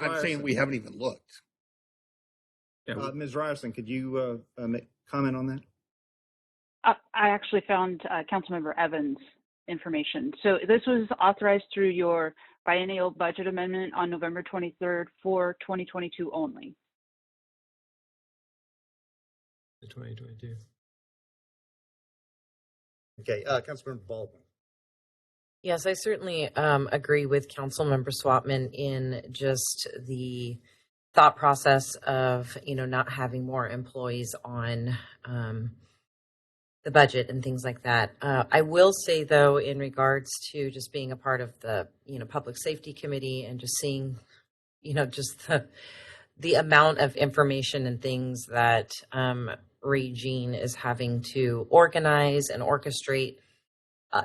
I'm saying we haven't even looked. Ms. Ryerson, could you comment on that? I actually found Councilmember Evans' information. So this was authorized through your biennial budget amendment on November 23rd for 2022 only. 2022. Okay, Councilmember Baldwin. Yes, I certainly agree with Councilmember Swatman in just the thought process of, not having more employees on the budget and things like that. I will say, though, in regards to just being a part of the, Public Safety Committee and just seeing, just the amount of information and things that Regine is having to organize and orchestrate,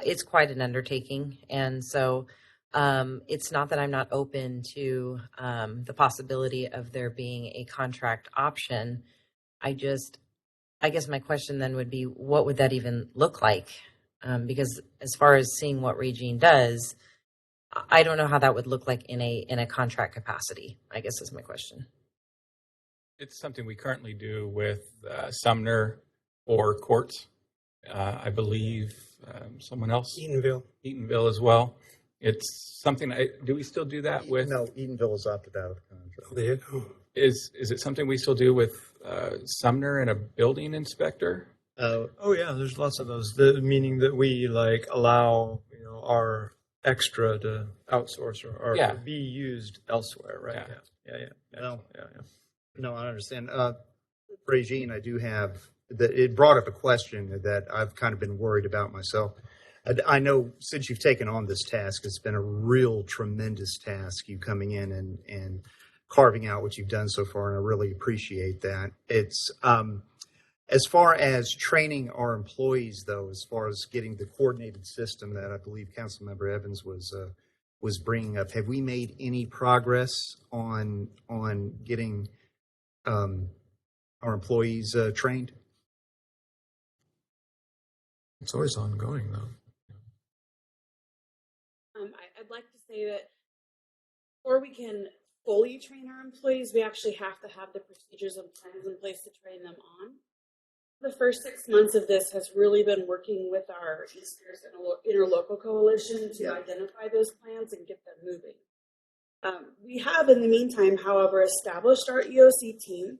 it's quite an undertaking. And so it's not that I'm not open to the possibility of there being a contract option. I guess my question then would be, what would that even look like? Because as far as seeing what Regine does, I don't know how that would look like in a contract capacity, I guess is my question. It's something we currently do with Sumner or courts. I believe someone else. Eatonville. Eatonville as well. It's something, do we still do that with? No, Eatonville is opted out of the contract. They did? Oh. Is it something we still do with Sumner and a building inspector? Oh yeah, there's lots of those. Meaning that we like allow our extra to outsource or Yeah. be used elsewhere, right? Yeah. Yeah. No, I understand. Regine, I do have, it brought up a question that I've kind of been worried about myself. I know since you've taken on this task, it's been a real tremendous task, you coming in and carving out what you've done so far, and I really appreciate that. It's as far as training our employees, though, as far as getting the coordinated system that I believe Councilmember Evans was bringing up, have we made any progress on getting our employees trained? It's always ongoing, though. I'd like to say that before we can fully train our employees, we actually have to have the procedures and plans in place to train them on. The first 6 months of this has really been working with our East Pierce Interlocal Coalition to identify those plans and get them moving. We have, in the meantime, however, established our EOC team.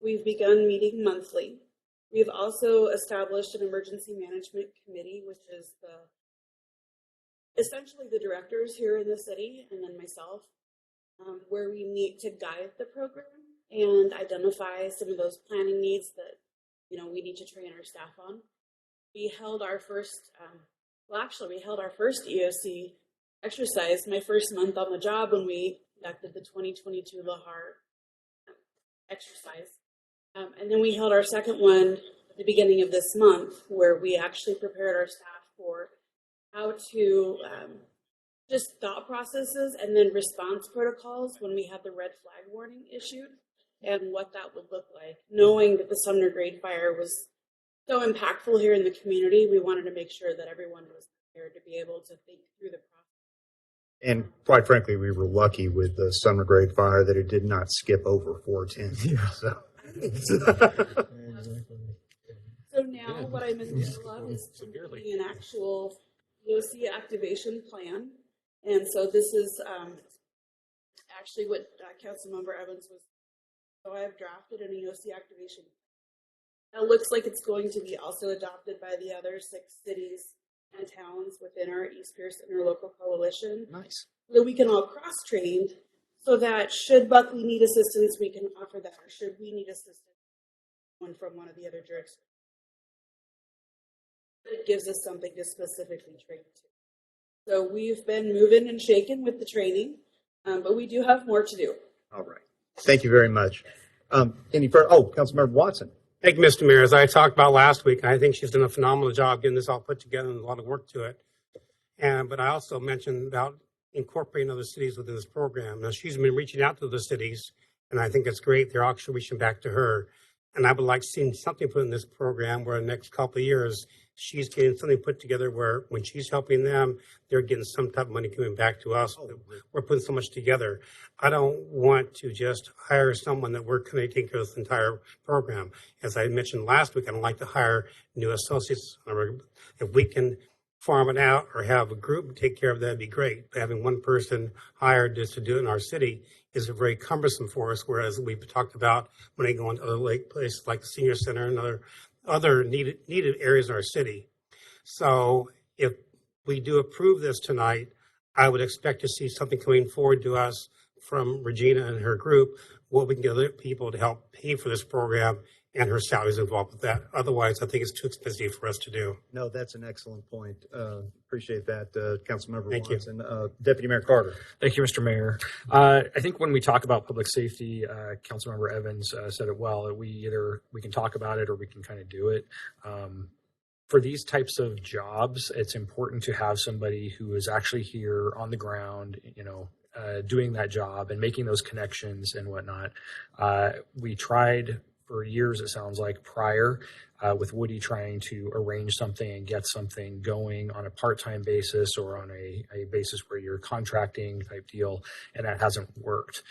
We've begun meeting monthly. We've also established an emergency management committee, which is essentially the directors here in the city, and then myself, where we meet to guide the program and identify some of those planning needs that we need to train our staff on. We held our first, we held our first EOC exercise my first month on the job when we conducted the 2022 Lahar exercise. And then we held our second one at the beginning of this month, where we actually prepared our staff for how to just thought processes and then response protocols when we had the red flag warning issued, and what that would look like. Knowing that the Sumner Grade Fire was so impactful here in the community, we wanted to make sure that everyone was prepared to be able to think through the process. And quite frankly, we were lucky with the Sumner Grade Fire that it did not skip over 410. Yeah. So. So now what I'm in the middle of is completing an actual EOC activation plan. And so this is actually what Councilmember Evans was. So I have drafted an EOC activation. It looks like it's going to be also adopted by the other 6 cities and towns within our East Pierce Interlocal Coalition. Nice. So we can all cross-train, so that should Buckley need assistance, we can offer that, or should we need assistance from one of the other jurisdictions. It gives us something to specifically train to. So we've been moving and shaking with the training, but we do have more to do. All right. Thank you very much. Any further? Oh, Councilmember Watson. Thank you, Mr. Mayor. As I talked about last week, I think she's done a phenomenal job getting this all put together and a lot of work to it. But I also mentioned about incorporating other cities within this program. Now, she's been reaching out to the cities, and I think it's great. They're actually reaching back to her. And I would like to see something put in this program where in the next couple of years, she's getting something put together where when she's helping them, they're getting some type of money coming back to us. We're putting so much together. I don't want to just hire someone that we're going to take care of this entire program. As I mentioned last week, I don't like to hire new associates. If we can farm it out or have a group take care of that, would be great. But having one person hired just to do it in our city is very cumbersome for us, whereas we've talked about when they go into other places like the senior center and other needed areas in our city. So if we do approve this tonight, I would expect to see something coming forward to us from Regina and her group, what we can get other people to help pay for this program, and her salaries involved with that. Otherwise, I think it's too expensive for us to do. No, that's an excellent point. Appreciate that, Councilmember Thank Watson. Deputy Mayor Carter. Thank you, Mr. Mayor. I think when we talk about public safety, Councilmember Evans said it well. We can talk about it or we can kind of do it. For these types of jobs, it's important to have somebody who is actually here on the ground, doing that job and making those connections and whatnot. We tried for years, it sounds like, prior, with Woody trying to arrange something and get something going on a part-time basis or on a basis where you're contracting type deal, and that hasn't worked.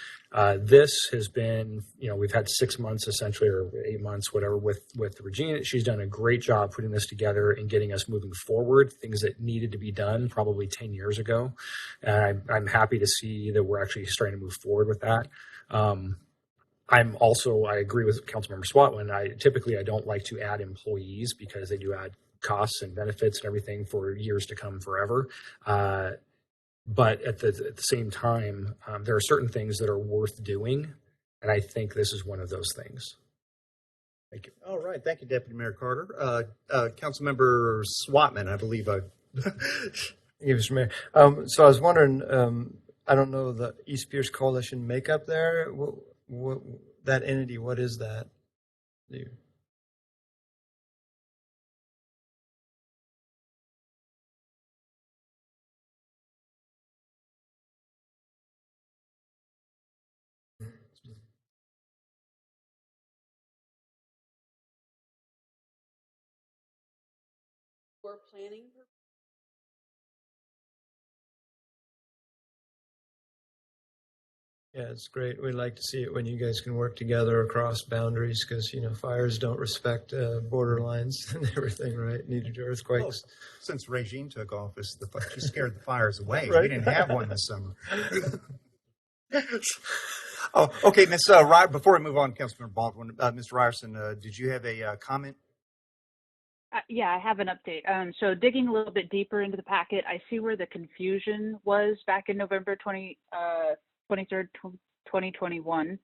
This has been, we've had 6 months essentially, or 8 months, whatever, with Regina. She's done a great job putting this together and getting us moving forward, things that needed to be done probably 10 years ago. And I'm happy to see that we're actually starting to move forward with that. I agree with Councilmember Swatwin. I don't like to add employees because they do add costs and benefits and everything for years to come forever. But at the same time, there are certain things that are worth doing. And I think this is one of those things. Thank you. All right. Thank you, Deputy Mayor Carter. Councilmember Swatman, I believe. Thank you, Mr. Mayor. So I was wondering, I don't know the East Pierce Coalition makeup there. What that entity, what is that? For planning purposes. Yeah, it's great. We like to see it when you guys can work together across boundaries because, fires don't respect border lines and everything, right? Needed earthquakes. Oh, since Regine took office, she scared the fires away. Right. We didn't have one this summer. Oh, okay, Ms. Before we move on, Councilmember Baldwin, Mr. Ryerson, did you have a comment? Yeah, I have an update. So digging a little bit deeper into the packet, I see where the confusion was back in November 23rd, 2021.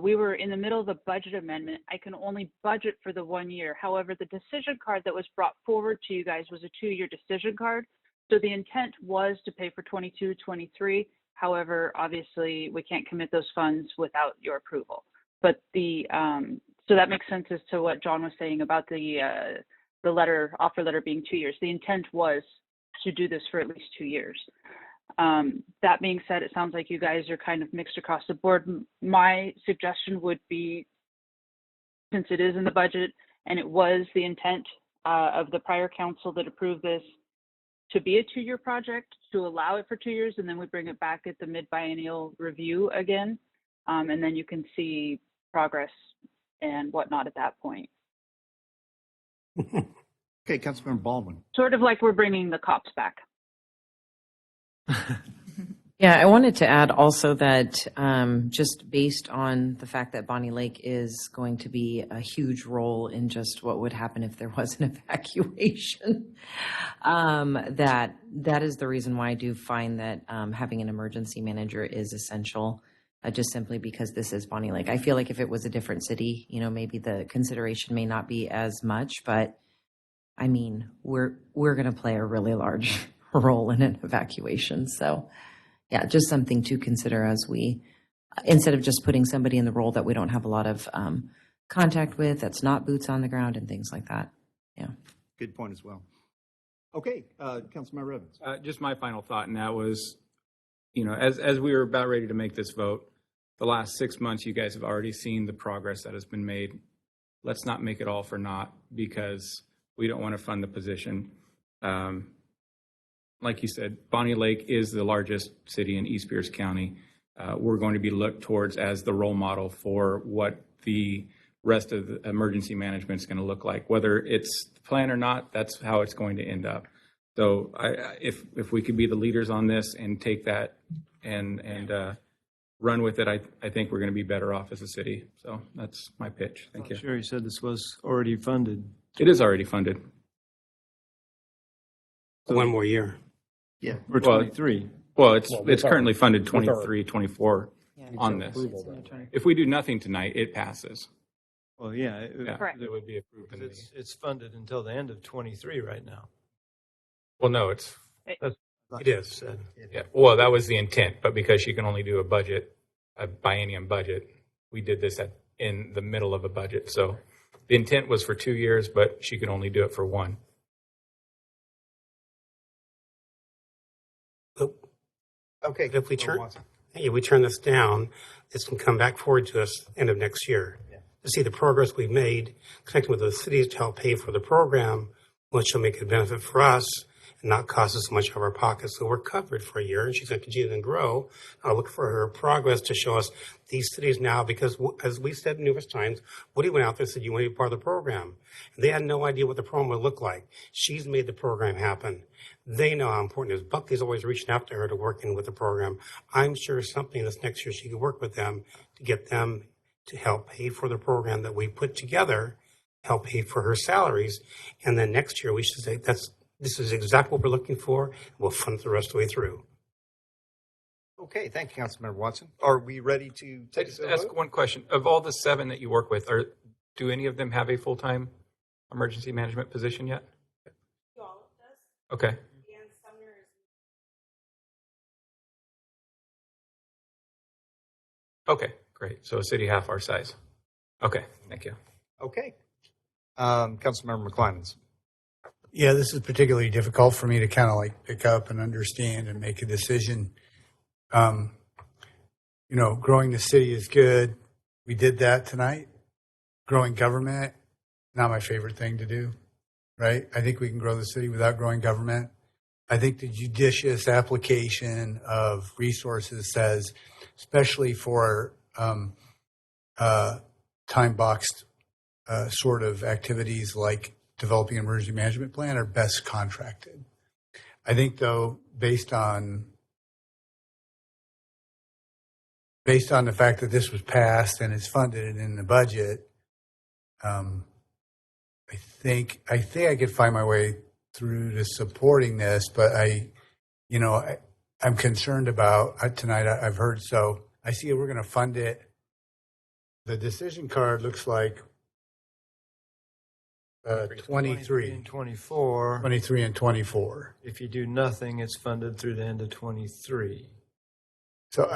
We were in the middle of a budget amendment. I can only budget for the 1 year. However, the decision card that was brought forward to you guys was a 2-year decision card. So the intent was to pay for 22, 23. However, obviously, we can't commit those funds without your approval. But so that makes sense as to what John was saying about the offer letter being 2 years. The intent was to do this for at least 2 years. That being said, it sounds like you guys are kind of mixed across the board. My suggestion would be, since it is in the budget and it was the intent of the prior council that approved this to be a 2-year project, to allow it for 2 years, and then we bring it back at the mid-biennial review again, and then you can see progress and whatnot at that point. Okay, Councilmember Baldwin. Sort of like we're bringing the cops back. Yeah, I wanted to add also that just based on the fact that Bonnie Lake is going to be a huge role in just what would happen if there was an evacuation, that is the reason why I do find that having an emergency manager is essential, just simply because this is Bonnie Lake. I feel like if it was a different city, maybe the consideration may not be as much, but I mean, we're going to play a really large role in an evacuation. So yeah, just something to consider as we, instead of just putting somebody in the role that we don't have a lot of contact with, that's not boots on the ground and things like that. Yeah. Good point as well. Okay, Councilmember Evans. Just my final thought, and that was, as we were about ready to make this vote, the last 6 months, you guys have already seen the progress that has been made. Let's not make it all for naught because we don't want to fund the position. Like you said, Bonnie Lake is the largest city in East Pierce County. We're going to be looked towards as the role model for what the rest of the emergency management is going to look like. Whether it's the plan or not, that's how it's going to end up. So if we could be the leaders on this and take that and run with it, I think we're going to be better off as a city. So that's my pitch. Thank you. Sure, you said this was already funded. It is already funded. 1 more year. Yeah. For 23. Well, it's currently funded 23, 24 on this. If we do nothing tonight, it passes. Well, yeah. It would be approved. It's funded until the end of 23 right now. Well, no, it is. Yeah. Well, that was the intent, but because she can only do a biennium budget, we did this in the middle of a budget. So the intent was for 2 years, but she can only do it for 1. Okay. If we turn this down, this can come back forward to us end of next year. Yeah. to see the progress we've made, connecting with the cities to help pay for the program, which will make a benefit for us and not cost us so much out of our pockets. So we're covered for a year, and she's going to continue to grow. I'll look for her progress to show us these cities now, because as we said numerous times, Woody went out there and said, you want to be part of the program. And they had no idea what the program would look like. She's made the program happen. They know how important it is. Buckley's always reaching out to her to work in with the program. I'm sure something this next year she could work with them to get them to help pay for the program that we put together, help pay for her salaries. And then next year we should say, this is exactly what we're looking for. We'll fund it the rest of the way through. Okay, thank you, Councilmember Watson. Are we ready to I take just the ask vote? one question. Of all the 7 that you work with, do any of them have a full-time emergency management position yet? Okay. Okay, great. So a city half our size. Okay, thank you. Okay. Councilmember McClymons. Yeah, this is particularly difficult for me to kind of like pick up and understand and make a decision. Growing the city is good. We did that tonight. Growing government, not my favorite thing to do, right? I think we can grow the city without growing government. I think the judicious application of resources says, especially for time-boxed sort of activities like developing an emergency management plan, are best contracted. I think, though, based on the fact that this was passed and it's funded in the budget, I think I could find my way through to supporting this, but I'm concerned about tonight. I've heard, so I see we're going to fund it. The decision card looks like 23 and 24. 23 and 24. If you do nothing, it's funded through the end of 23. So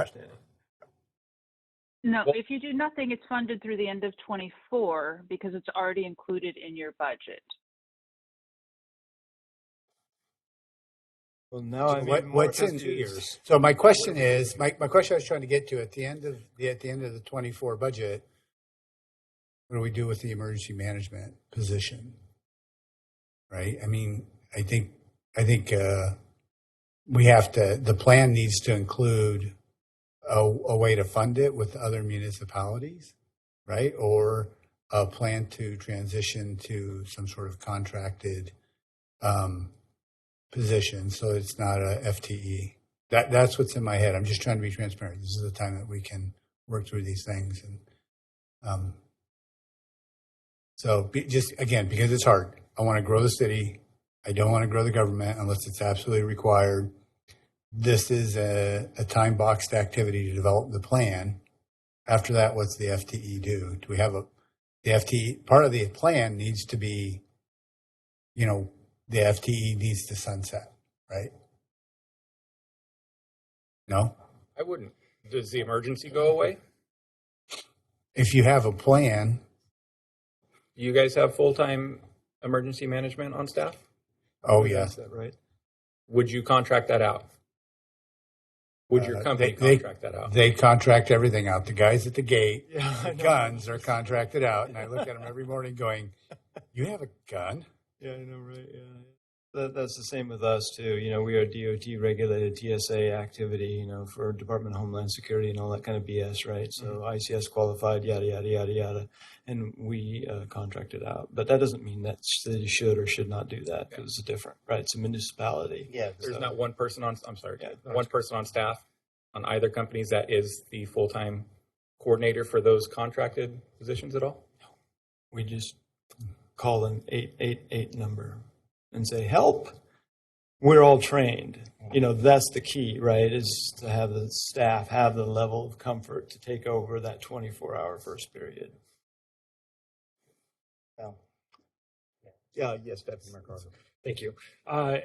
No, if you do nothing, it's funded through the end of 24 because it's already included in your budget. Well, now I'm even more what's in 2 confused. years? So my question is, my question I was trying to get to at the end of the 24 budget, what do we do with the emergency management position? Right? I mean, I think we have to. The plan needs to include a way to fund it with other municipalities, right? Or a plan to transition to some sort of contracted position, so it's not a FTE. That's what's in my head. I'm just trying to be transparent. This is the time that we can work through these things, and just again, because it's hard. I want to grow the city. I don't want to grow the government unless it's absolutely required. This is a time-boxed activity to develop the plan. After that, what's the FTE do? Do we have the FTE? Part of the plan needs to be, the FTE needs to sunset, right? No? I wouldn't. Does the emergency go away? If you have a plan. Do you guys have full-time emergency management on staff? Oh, yeah. Is that right? Would you contract that out? Would your company contract that out? They contract everything out. The guys at the gate, the guns are contracted out. And I look at them every morning going, you have a gun? Yeah, I know, right? Yeah. That's the same with us too. We are DOT regulated TSA activity, for Department of Homeland Security and all that kind of BS, right? So ICS qualified, yada, yada, yada, yada. And we contract it out. But that doesn't mean that city should or should not do that because it's different, right? It's a municipality. Yeah. There's not one person on, one person on staff on either companies that is the full-time coordinator for those contracted positions at all? No. We just call an 888 number and say, help. We're all trained. That's the key, right? Is to have the staff have the level of comfort to take over that 24-hour first period. Yeah, yes, Deputy Mayor Carter. Thank you. I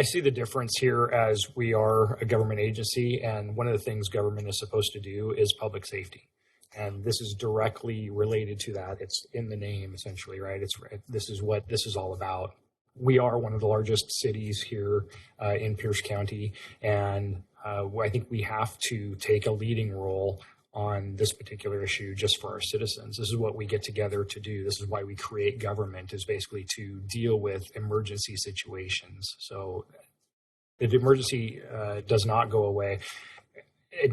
see the difference here as we are a government agency, and one of the things government is supposed to do is public safety. And this is directly related to that. It's in the name, essentially, right? This is what this is all about. We are one of the largest cities here in Pierce County, and I think we have to take a leading role on this particular issue just for our citizens. This is what we get together to do. This is why we create government, is basically to deal with emergency situations. So if the emergency does not go away,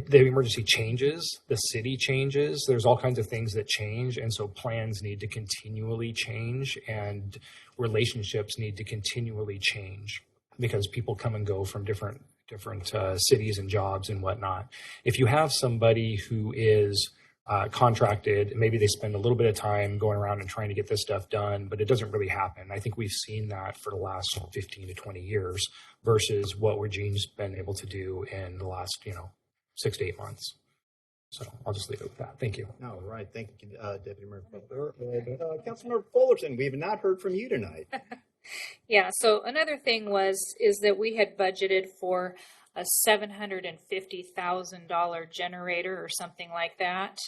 the emergency changes, the city changes, there's all kinds of things that change. And so plans need to continually change and relationships need to continually change because people come and go from different cities and jobs and whatnot. If you have somebody who is contracted, maybe they spend a little bit of time going around and trying to get this stuff done, but it doesn't really happen. I think we've seen that for the last 15 to 20 years versus what Regine's been able to do in the last, 6 to 8 months. So I'll just leave it with that. Thank you. All right. Thank you, Deputy Mayor Butler. Councilmember Fullerton, we have not heard from you tonight. Yeah, so another thing is that we had budgeted for a $750,000 generator or something like that.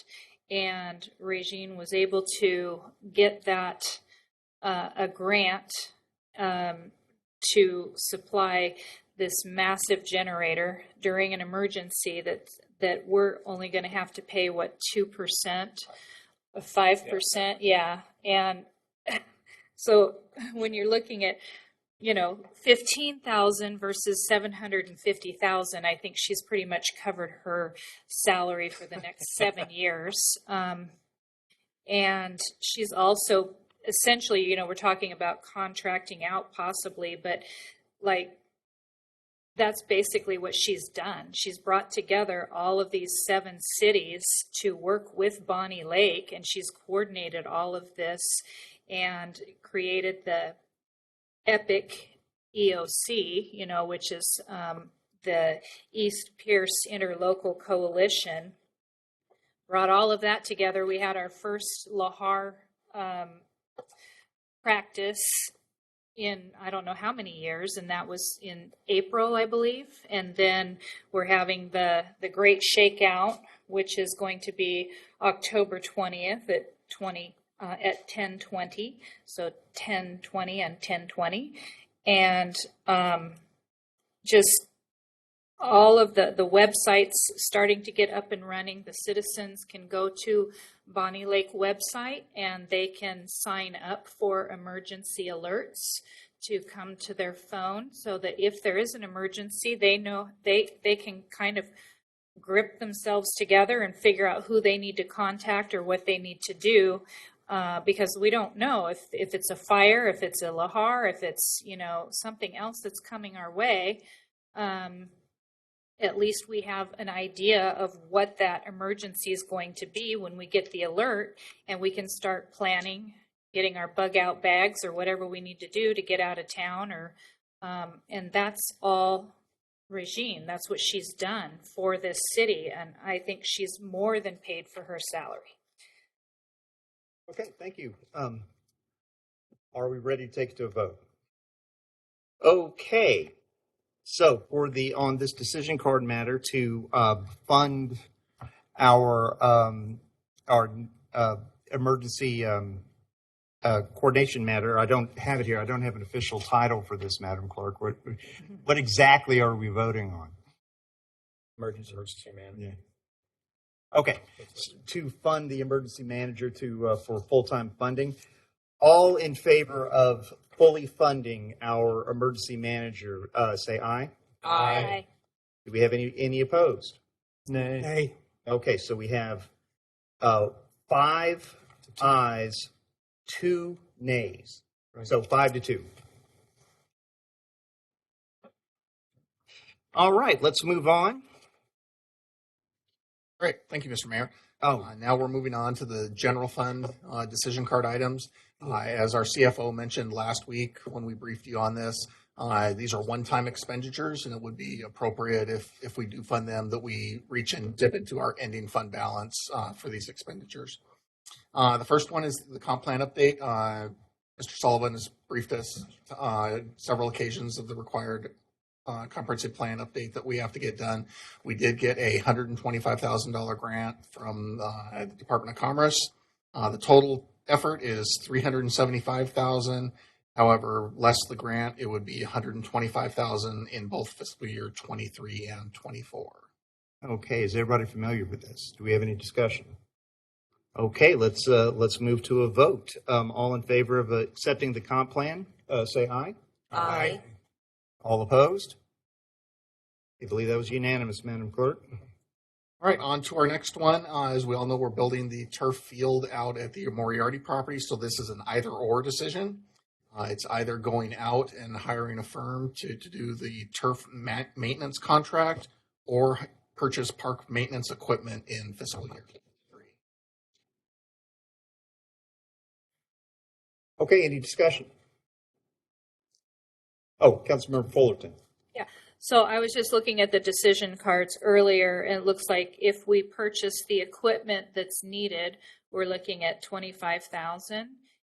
And Regine was able to get that a grant to supply this massive generator during an emergency that we're only going to have to pay, 2%, 5%? Yeah. And so when you're looking at, 15,000 versus 750,000, I think she's pretty much covered her salary for the next 7 years. And she's also essentially, we're talking about contracting out possibly, but that's basically what she's done. She's brought together all of these 7 cities to work with Bonnie Lake, and she's coordinated all of this and created the EPIC EOC, which is the East Pierce Interlocal Coalition. Brought all of that together. We had our first LAHAR practice in I don't know how many years, and that was in April, I believe. And then we're having the Great Shakeout, which is going to be October 20th at 10:20. So 10:20 and 10:20, and just all of the websites starting to get up and running. The citizens can go to Bonnie Lake website and they can sign up for emergency alerts to come to their phone so that if there is an emergency, they know they can kind of grip themselves together and figure out who they need to contact or what they need to do. Because we don't know if it's a fire, if it's a LAHAR, if it's, something else that's coming our way. At least we have an idea of what that emergency is going to be when we get the alert, and we can start planning, getting our bug out bags or whatever we need to do to get out of town. And that's all Regine. That's what she's done for this city, and I think she's more than paid for her salary. Okay, thank you. Are we ready to take it to a vote? Okay. So on this decision card matter to fund our emergency coordination matter, I don't have it here. I don't have an official title for this, Madam Clerk. What exactly are we voting on? Emergency manager. Yeah. Okay, to fund the emergency manager for full-time funding. All in favor of fully funding our emergency manager, say aye. Aye. Do we have any opposed? Nay. Nay. Okay, so we have 5 ayes, 2 nays. Right. So 5-2. All right, let's move on. Great. Thank you, Mr. Mayor. Now we're moving on to the general fund decision card items. As our CFO mentioned last week when we briefed you on this, these are one-time expenditures, and it would be appropriate if we do fund them that we reach and dip into our ending fund balance for these expenditures. The first one is the comp plan update. Mr. Sullivan has briefed us several occasions of the required comprehensive plan update that we have to get done. We did get a $125,000 grant from the Department of Commerce. The total effort is $375,000. However, less the grant, it would be $125,000 in both fiscal year 23 and 24. Okay, is everybody familiar with this? Do we have any discussion? Okay, let's move to a vote. All in favor of accepting the comp plan, say aye. Aye. All opposed? I believe that was unanimous, Madam Clerk. All right, on to our next one. As we all know, we're building the turf field out at the Moriarty property, so this is an either-or decision. It's either going out and hiring a firm to do the turf maintenance contract or purchase park maintenance equipment in fiscal year 23. Okay, any discussion? Oh, Councilmember Fullerton. Yeah, so I was just looking at the decision cards earlier, and it looks like if we purchase the equipment that's needed, we're looking at 25,000.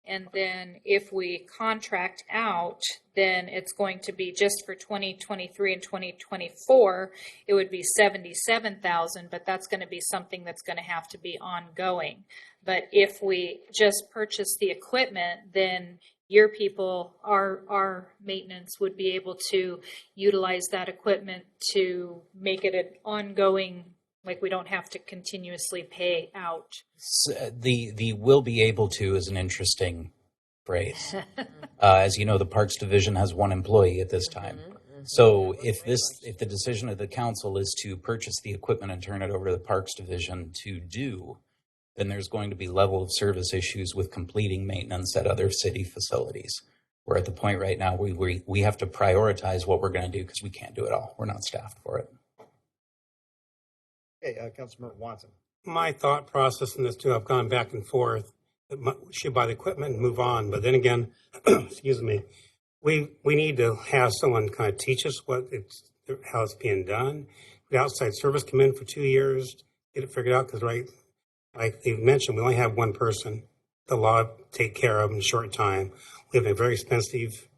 And then if we contract out, then it's going to be just for 2023 and 2024, it would be 77,000, but that's going to be something that's going to have to be ongoing. But if we just purchase the equipment, then your people, our maintenance would be able to utilize that equipment to make it an ongoing, like we don't have to continuously pay out. The will be able to is an interesting phrase. As you know, the Parks Division has one employee at this time. So if the decision of the council is to purchase the equipment and turn it over to the Parks Division to do, then there's going to be level of service issues with completing maintenance at other city facilities. We're at the point right now we have to prioritize what we're going to do because we can't do it all. We're not staffed for it. Okay, Councilmember Watson. My thought process in this too, I've gone back and forth. We should buy the equipment and move on. But then again, excuse me, we need to have someone kind of teach us how it's being done. The outside service come in for 2 years, get it figured out. Because like you mentioned, we only have one person the law take care of in a short time. We have a very expensive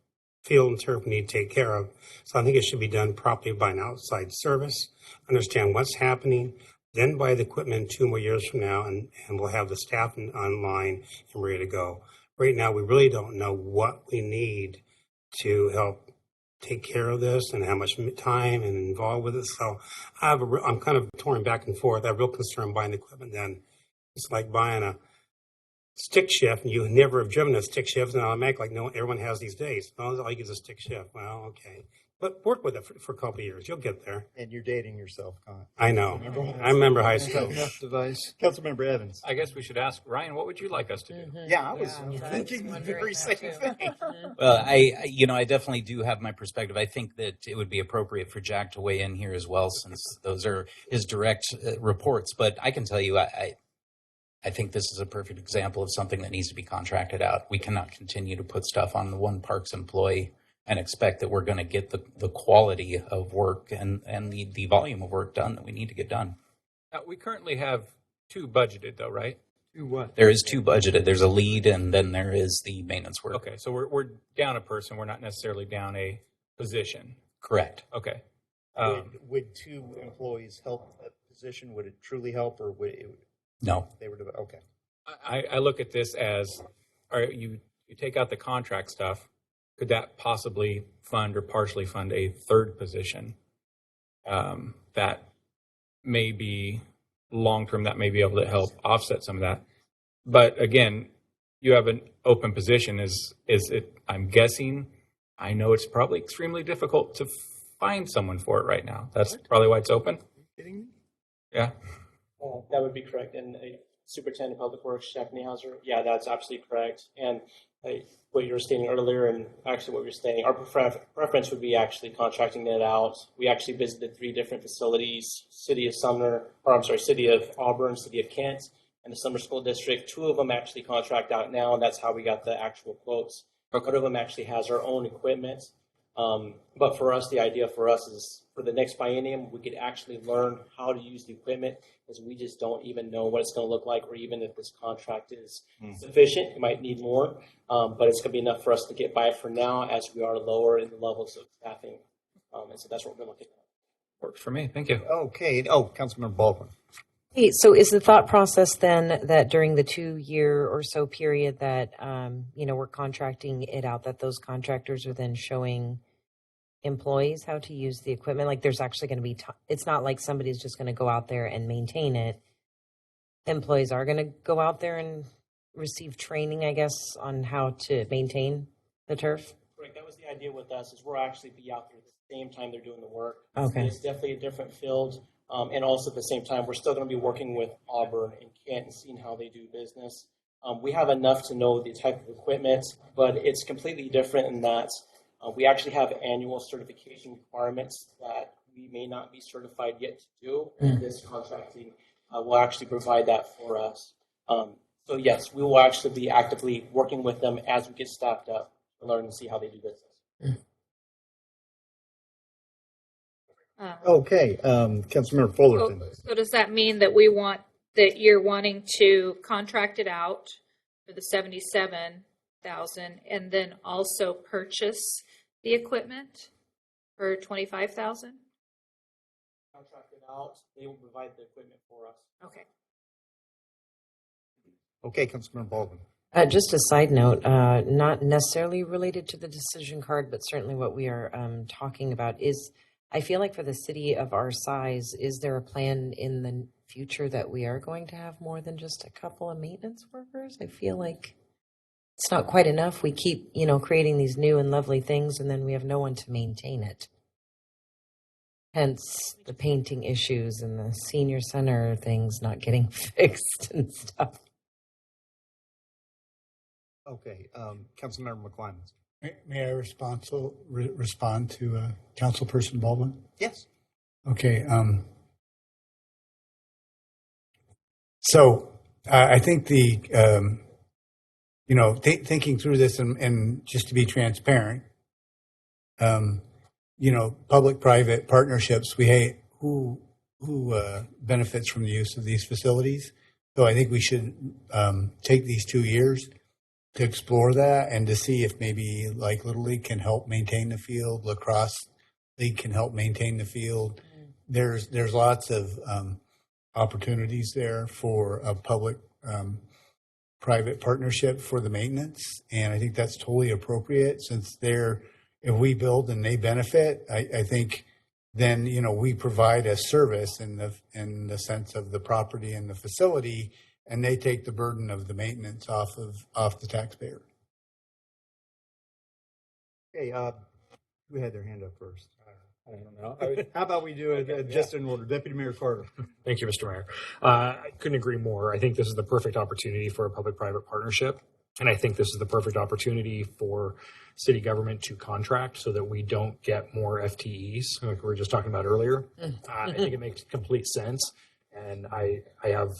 field and turf we need to take care of. So I think it should be done properly by an outside service, understand what's happening, then buy the equipment 2 more years from now, and we'll have the staff online and ready to go. Right now, we really don't know what we need to help take care of this and how much time and involved with it. So I'm kind of torn back and forth. I have real concern buying the equipment then. It's like buying a stick shift, and you never have driven a stick shift, and automatic like no everyone has these days. Well, all you get is a stick shift. Well, okay. But work with it for a couple of years. You'll get there. And you're dating yourself, Con. I know. I remember high school. Device. Councilmember Evans. I guess we should ask Ryan, what would you like us to do? Yeah, I was thinking the very same thing. Well, I definitely do have my perspective. I think that it would be appropriate for Jack to weigh in here as well, since those are his direct reports. But I can tell you, I think this is a perfect example of something that needs to be contracted out. We cannot continue to put stuff on the one Parks employee and expect that we're going to get the quality of work and the volume of work done that we need to get done. Now, we currently have 2 budgeted, though, right? 2 what? There is 2 budgeted. There's a lead, and then there is the maintenance work. Okay, so we're down a person. We're not necessarily down a position. Correct. Okay. Would 2 employees help a position? Would it truly help, or would it? No. They were okay. I look at this as, all right, you take out the contract stuff. Could that possibly fund or partially fund a 3rd position that may be long-term, that may be able to help offset some of that? But again, you have an open position. Is it, I'm guessing, I know it's probably extremely difficult to find someone for it right now. That's probably why it's open. Are you kidding me? Yeah. That would be correct. And Superintendent of Public Works, Jack Niehaus, yeah, that's absolutely correct. And what you were stating earlier, and actually what you're stating, our preference would be actually contracting it out. We actually visited 3 different facilities: City of Auburn, City of Kent, and the Summer School District. 2 of them actually contract out now, and that's how we got the actual quotes. One of them actually has our own equipment. But for us, the idea for us is for the next biennium, we could actually learn how to use the equipment, because we just don't even know what it's going to look like, or even if this contract is sufficient. You might need more, but it's going to be enough for us to get by for now, as we are lower in the levels of staffing. And so that's what we're looking at. Works for me. Thank you. Okay. Oh, Councilmember Baldwin. Hey, so is the thought process then that during the 2-year or so period that, we're contracting it out, that those contractors are then showing employees how to use the equipment? Like there's actually going to be, it's not like somebody's just going to go out there and maintain it. Employees are going to go out there and receive training, I guess, on how to maintain the turf. Correct. That was the idea with us, is we'll actually be out there at the same time they're doing the work. Okay. It's definitely a different field. And also at the same time, we're still going to be working with Auburn and Kent and seeing how they do business. We have enough to know the type of equipment, but it's completely different in that we actually have annual certification requirements that we may not be certified yet to do. And this contracting will actually provide that for us. So yes, we will actually be actively working with them as we get staffed up to learn and see how they do business. Okay, Councilmember Fullerton. So does that mean that you're wanting to contract it out for the 77,000 and then also purchase the equipment for 25,000? Contract it out, they will provide the equipment for us. Okay. Okay, Councilmember Baldwin. Just a side note, not necessarily related to the decision card, but certainly what we are talking about is, I feel like for the city of our size, is there a plan in the future that we are going to have more than just a couple of maintenance workers? I feel like it's not quite enough. We keep, creating these new and lovely things, and then we have no one to maintain it. Hence the painting issues and the senior center things not getting fixed and stuff. Okay, Councilmember McClymonds. May I respond to Councilperson Baldwin? Yes. Okay. So I think thinking through this and just to be transparent, public-private partnerships, we hate who benefits from the use of these facilities. So I think we should take these 2 years to explore that and to see if maybe like Little League can help maintain the field, Lacrosse League can help maintain the field. There's lots of opportunities there for a public-private partnership for the maintenance, and I think that's totally appropriate since if we build and they benefit, I think then we provide a service in the sense of the property and the facility, and they take the burden of the maintenance off the taxpayer. Okay, who had their hand up first? I don't know. How about we do it just in order? Deputy Mayor Carter. Thank you, Mr. Mayor. I couldn't agree more. I think this is the perfect opportunity for a public-private partnership. And I think this is the perfect opportunity for city government to contract so that we don't get more FTEs, like we were just talking about earlier. I think it makes complete sense. And I've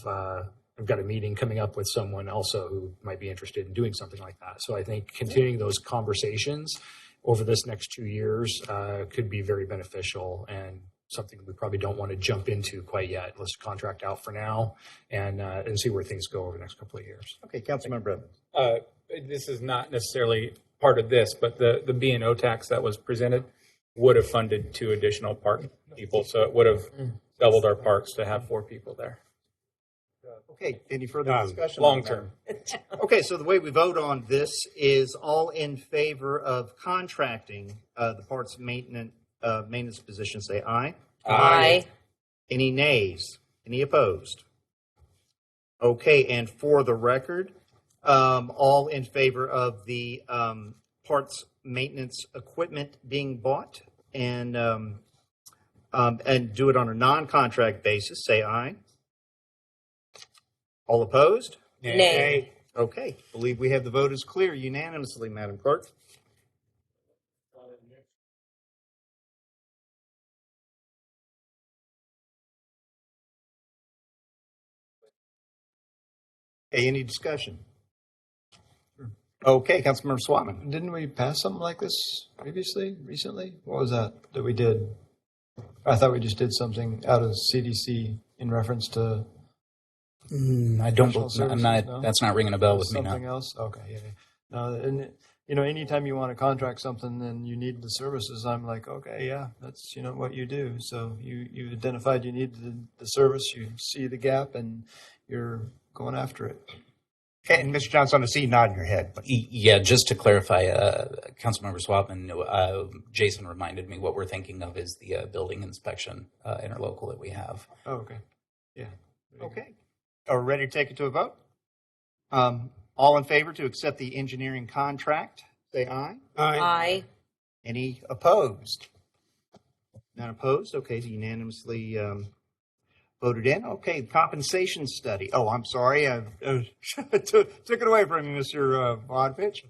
got a meeting coming up with someone also who might be interested in doing something like that. So I think continuing those conversations over this next 2 years could be very beneficial and something we probably don't want to jump into quite yet. Let's contract out for now and see where things go over the next couple of years. Okay, Councilmember Evans. This is not necessarily part of this, but the B&O tax that was presented would have funded 2 additional park people. So it would have doubled our parks to have 4 people there. Okay, any further discussion? Long term. Okay, so the way we vote on this is all in favor of contracting the parks maintenance position, say aye. Aye. Any nays? Any opposed? Okay, and for the record, all in favor of the parts maintenance equipment being bought and do it on a non-contract basis, say aye. All opposed? Nay. Okay, believe we have the vote is clear unanimously, Madam Clerk. Okay, any discussion? Okay, Councilmember Swatman. Didn't we pass something like this recently? What was that we did? I thought we just did something out of CDC in reference to. I don't. I'm not. No? That's not ringing a bell with me now. Something else? Okay, yeah. No, and anytime you want to contract something and you need the services, I'm like, okay, yeah, that's what you do. So you identified you need the service, you see the gap, and you're going after it. Okay, and Mr. Johnson, I see you nodding your head. But Yeah, just to clarify, Councilmember Swatman, Jason reminded me what we're thinking of is the building inspection interlocal that we have. Oh, okay. Yeah. okay, are we ready to take it to a vote? All in favor to accept the engineering contract, say aye. Aye. Any opposed? None opposed? Okay, unanimously voted in. Okay, compensation study. Oh, I'm sorry. I took it away from you, Mr. Vodvich.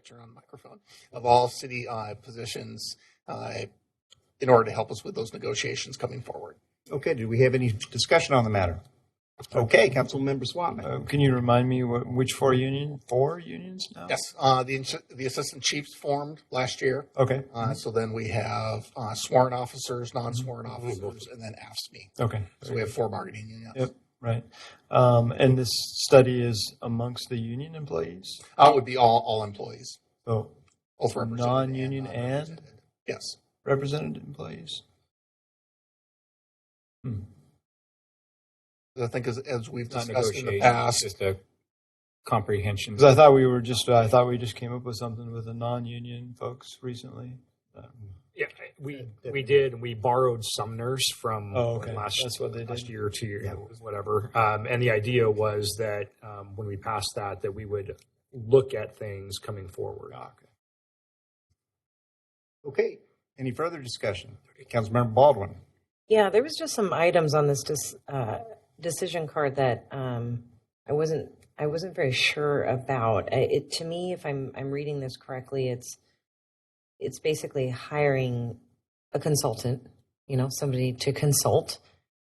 Turn on the microphone, of all city positions in order to help us with those negotiations coming forward. Okay, do we have any discussion on the matter? Okay, Councilmember Swatman. Can you remind me which four unions now? Yes, the assistant chiefs formed last year. Okay. So then we have sworn officers, non-sworn officers, and then AFSCME. Okay. So we have 4 bargaining unions. Yep. Right. And this study is amongst the union employees? It would be all employees. So both represented non-union and yes, represented employees. I think as we've Not discussed in the negotiation, past, just a comprehension. Because I thought we just came up with something with the non-union folks recently. Yeah, we did. We borrowed Sumner's from That's what they did. last year or 2 years, whatever. And the idea was that when we passed that we would look at things coming forward. Okay, any further discussion? Councilmember Baldwin. Yeah, there was just some items on this decision card that I wasn't very sure about. To me, if I'm reading this correctly, it's basically hiring a consultant, somebody to consult,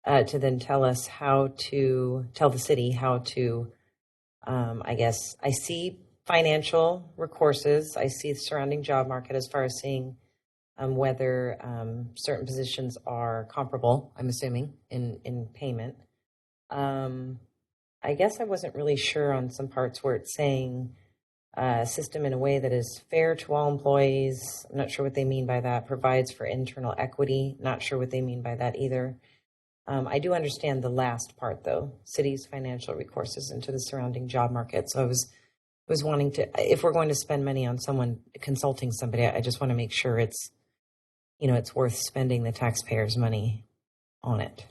to then tell the city how to, I guess, I see financial recourses. I see the surrounding job market as far as seeing whether certain positions are comparable, I'm assuming, in payment. I guess I wasn't really sure on some parts where it's saying system in a way that is fair to all employees. I'm not sure what they mean by that. Provides for internal equity. Not sure what they mean by that either. I do understand the last part, though. City's financial recourses into the surrounding job market. So I was wanting to, if we're going to spend money on someone consulting somebody, I just want to make sure it's worth spending the taxpayers' money on it.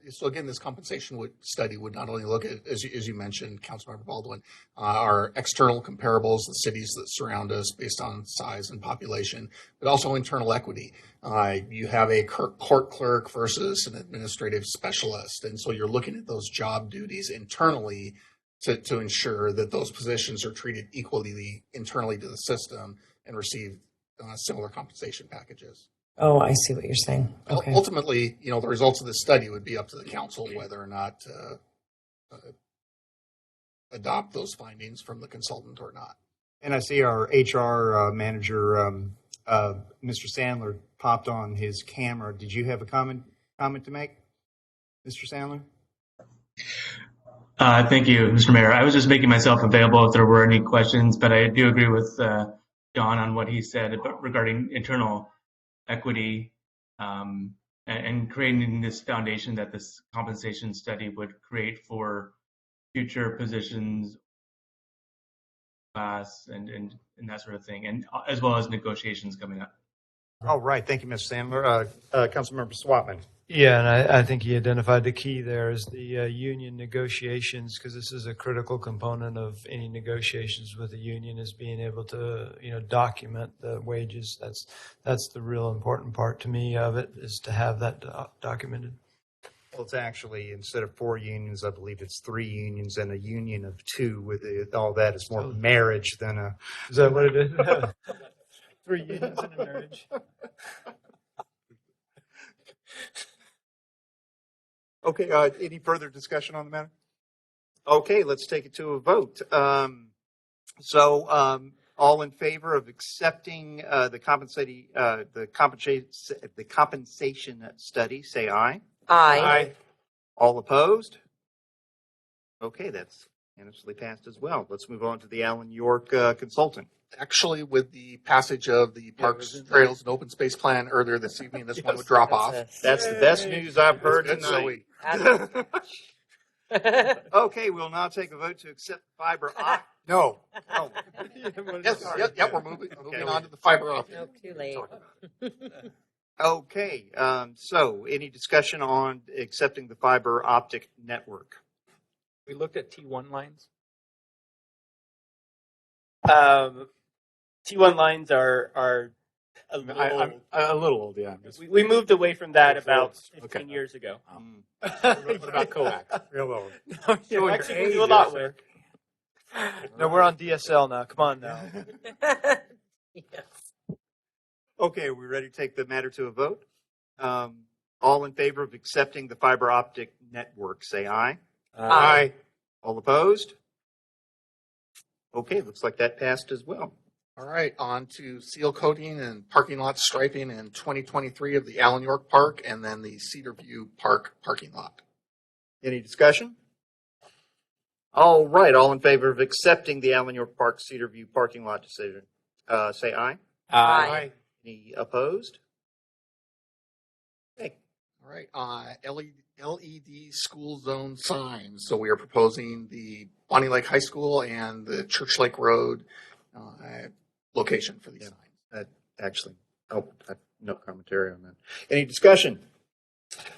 So again, this compensation study would not only look at, as you mentioned, Councilmember Baldwin, our external comparables, the cities that surround us based on size and population, but also internal equity. You have a court clerk versus an administrative specialist. And so you're looking at those job duties internally to ensure that those positions are treated equally internally to the system and receive similar compensation packages. Oh, I see what you're saying. Okay. Ultimately, the results of this study would be up to the council whether or not to adopt those findings from the consultant or not. And I see our HR manager, Mr. Sandler, popped on his camera. Did you have a comment to make, Mr. Sandler? Thank you, Mr. Mayor. I was just making myself available if there were any questions, but I do agree with John on what he said regarding internal equity and creating this foundation that this compensation study would create for future positions, and that sort of thing, and as well as negotiations coming up. All right. Thank you, Mr. Sandler. Councilmember Swatman. Yeah, and I think he identified the key there is the union negotiations, because this is a critical component of any negotiations with the union, is being able to document the wages. That's the real important part to me of it, is to have that documented. Well, it's actually, instead of 4 unions, I believe it's 3 unions and a union of 2. With all that, it's more marriage than a. Is that what it is? 3 unions and a marriage. Okay, any further discussion on the matter? Okay, let's take it to a vote. All in favor of accepting the compensation study, say aye. Aye. All opposed? Okay, that's unanimously passed as well. Let's move on to the Alan York consultant. Actually, with the passage of the Parks, Trails, and Open Space Plan earlier this evening, this one would drop off. That's the best news I've heard Good, so tonight. Okay, we'll now take a vote to accept fiber optic. No. Oh. Yes, yep, we're moving on to the fiber optic. No, too late. Okay, so any discussion on accepting the fiber optic network? We looked at T1 lines. T1 lines are a little, I'm a little old, yeah. we moved away from that about 15 Okay. years ago. What about coax? Real old. Yeah, actually, we do a lot with. No, we're on DSL now. Come on now. Okay, we ready to take the matter to a vote? All in favor of accepting the fiber optic network, say aye. Aye. All opposed? Okay, looks like that passed as well. All right, on to seal coating and parking lot striping in 2023 of the Allen York Park and then the Cedar View Park parking lot. Any discussion? All right, all in favor of accepting the Allen York Park Cedar View parking lot decision, say aye. Aye. Any opposed? Okay. All right, LED school zone signs. So we are proposing the Bonnie Lake High School and the Church Lake Road location for these signs. That actually, no commentary on that. Any discussion?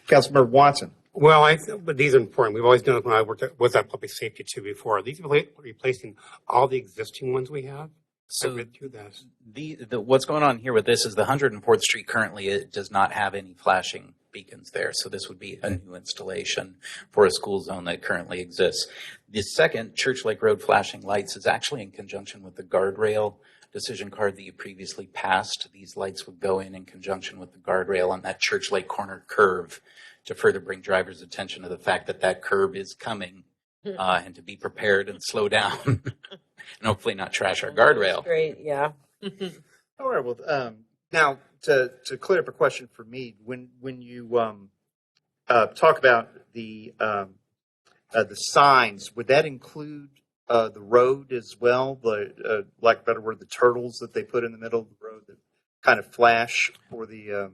Councilmember Watson. Well, but these are important. We've always done it when I was at public safety too before. These are replacing all the existing ones we have. So I read through this. What's going on here with this is the 104th Street currently it does not have any flashing beacons there. So this would be a new installation for a school zone that currently exists. The second, Church Lake Road flashing lights, is actually in conjunction with the guardrail decision card that you previously passed. These lights would go in conjunction with the guardrail on that Church Lake corner curve to further bring drivers' attention to the fact that that curve is coming and to be prepared and slow down and hopefully not trash our guardrail. Great, yeah. All right. Well, now to clear up a question for me, when you talk about the signs, would that include the road as well? The like a better word, the turtles that they put in the middle of the road that kind of flash for the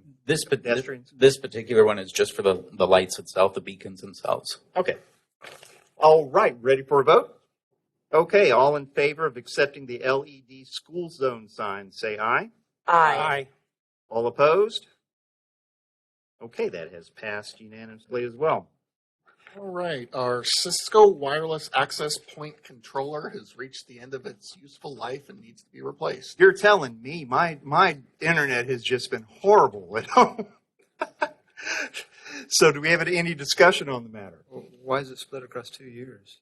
pedestrians? This particular one is just for the lights itself, the beacons themselves. Okay. All right. Ready for a vote? Okay. All in favor of accepting the LED school zone sign, say aye. Aye. All opposed? Okay, that has passed unanimously as well. All right, our Cisco wireless access point controller has reached the end of its useful life and needs to be replaced. You're telling me my internet has just been horrible at home. So do we have any discussion on the matter? Why is it split across 2 years?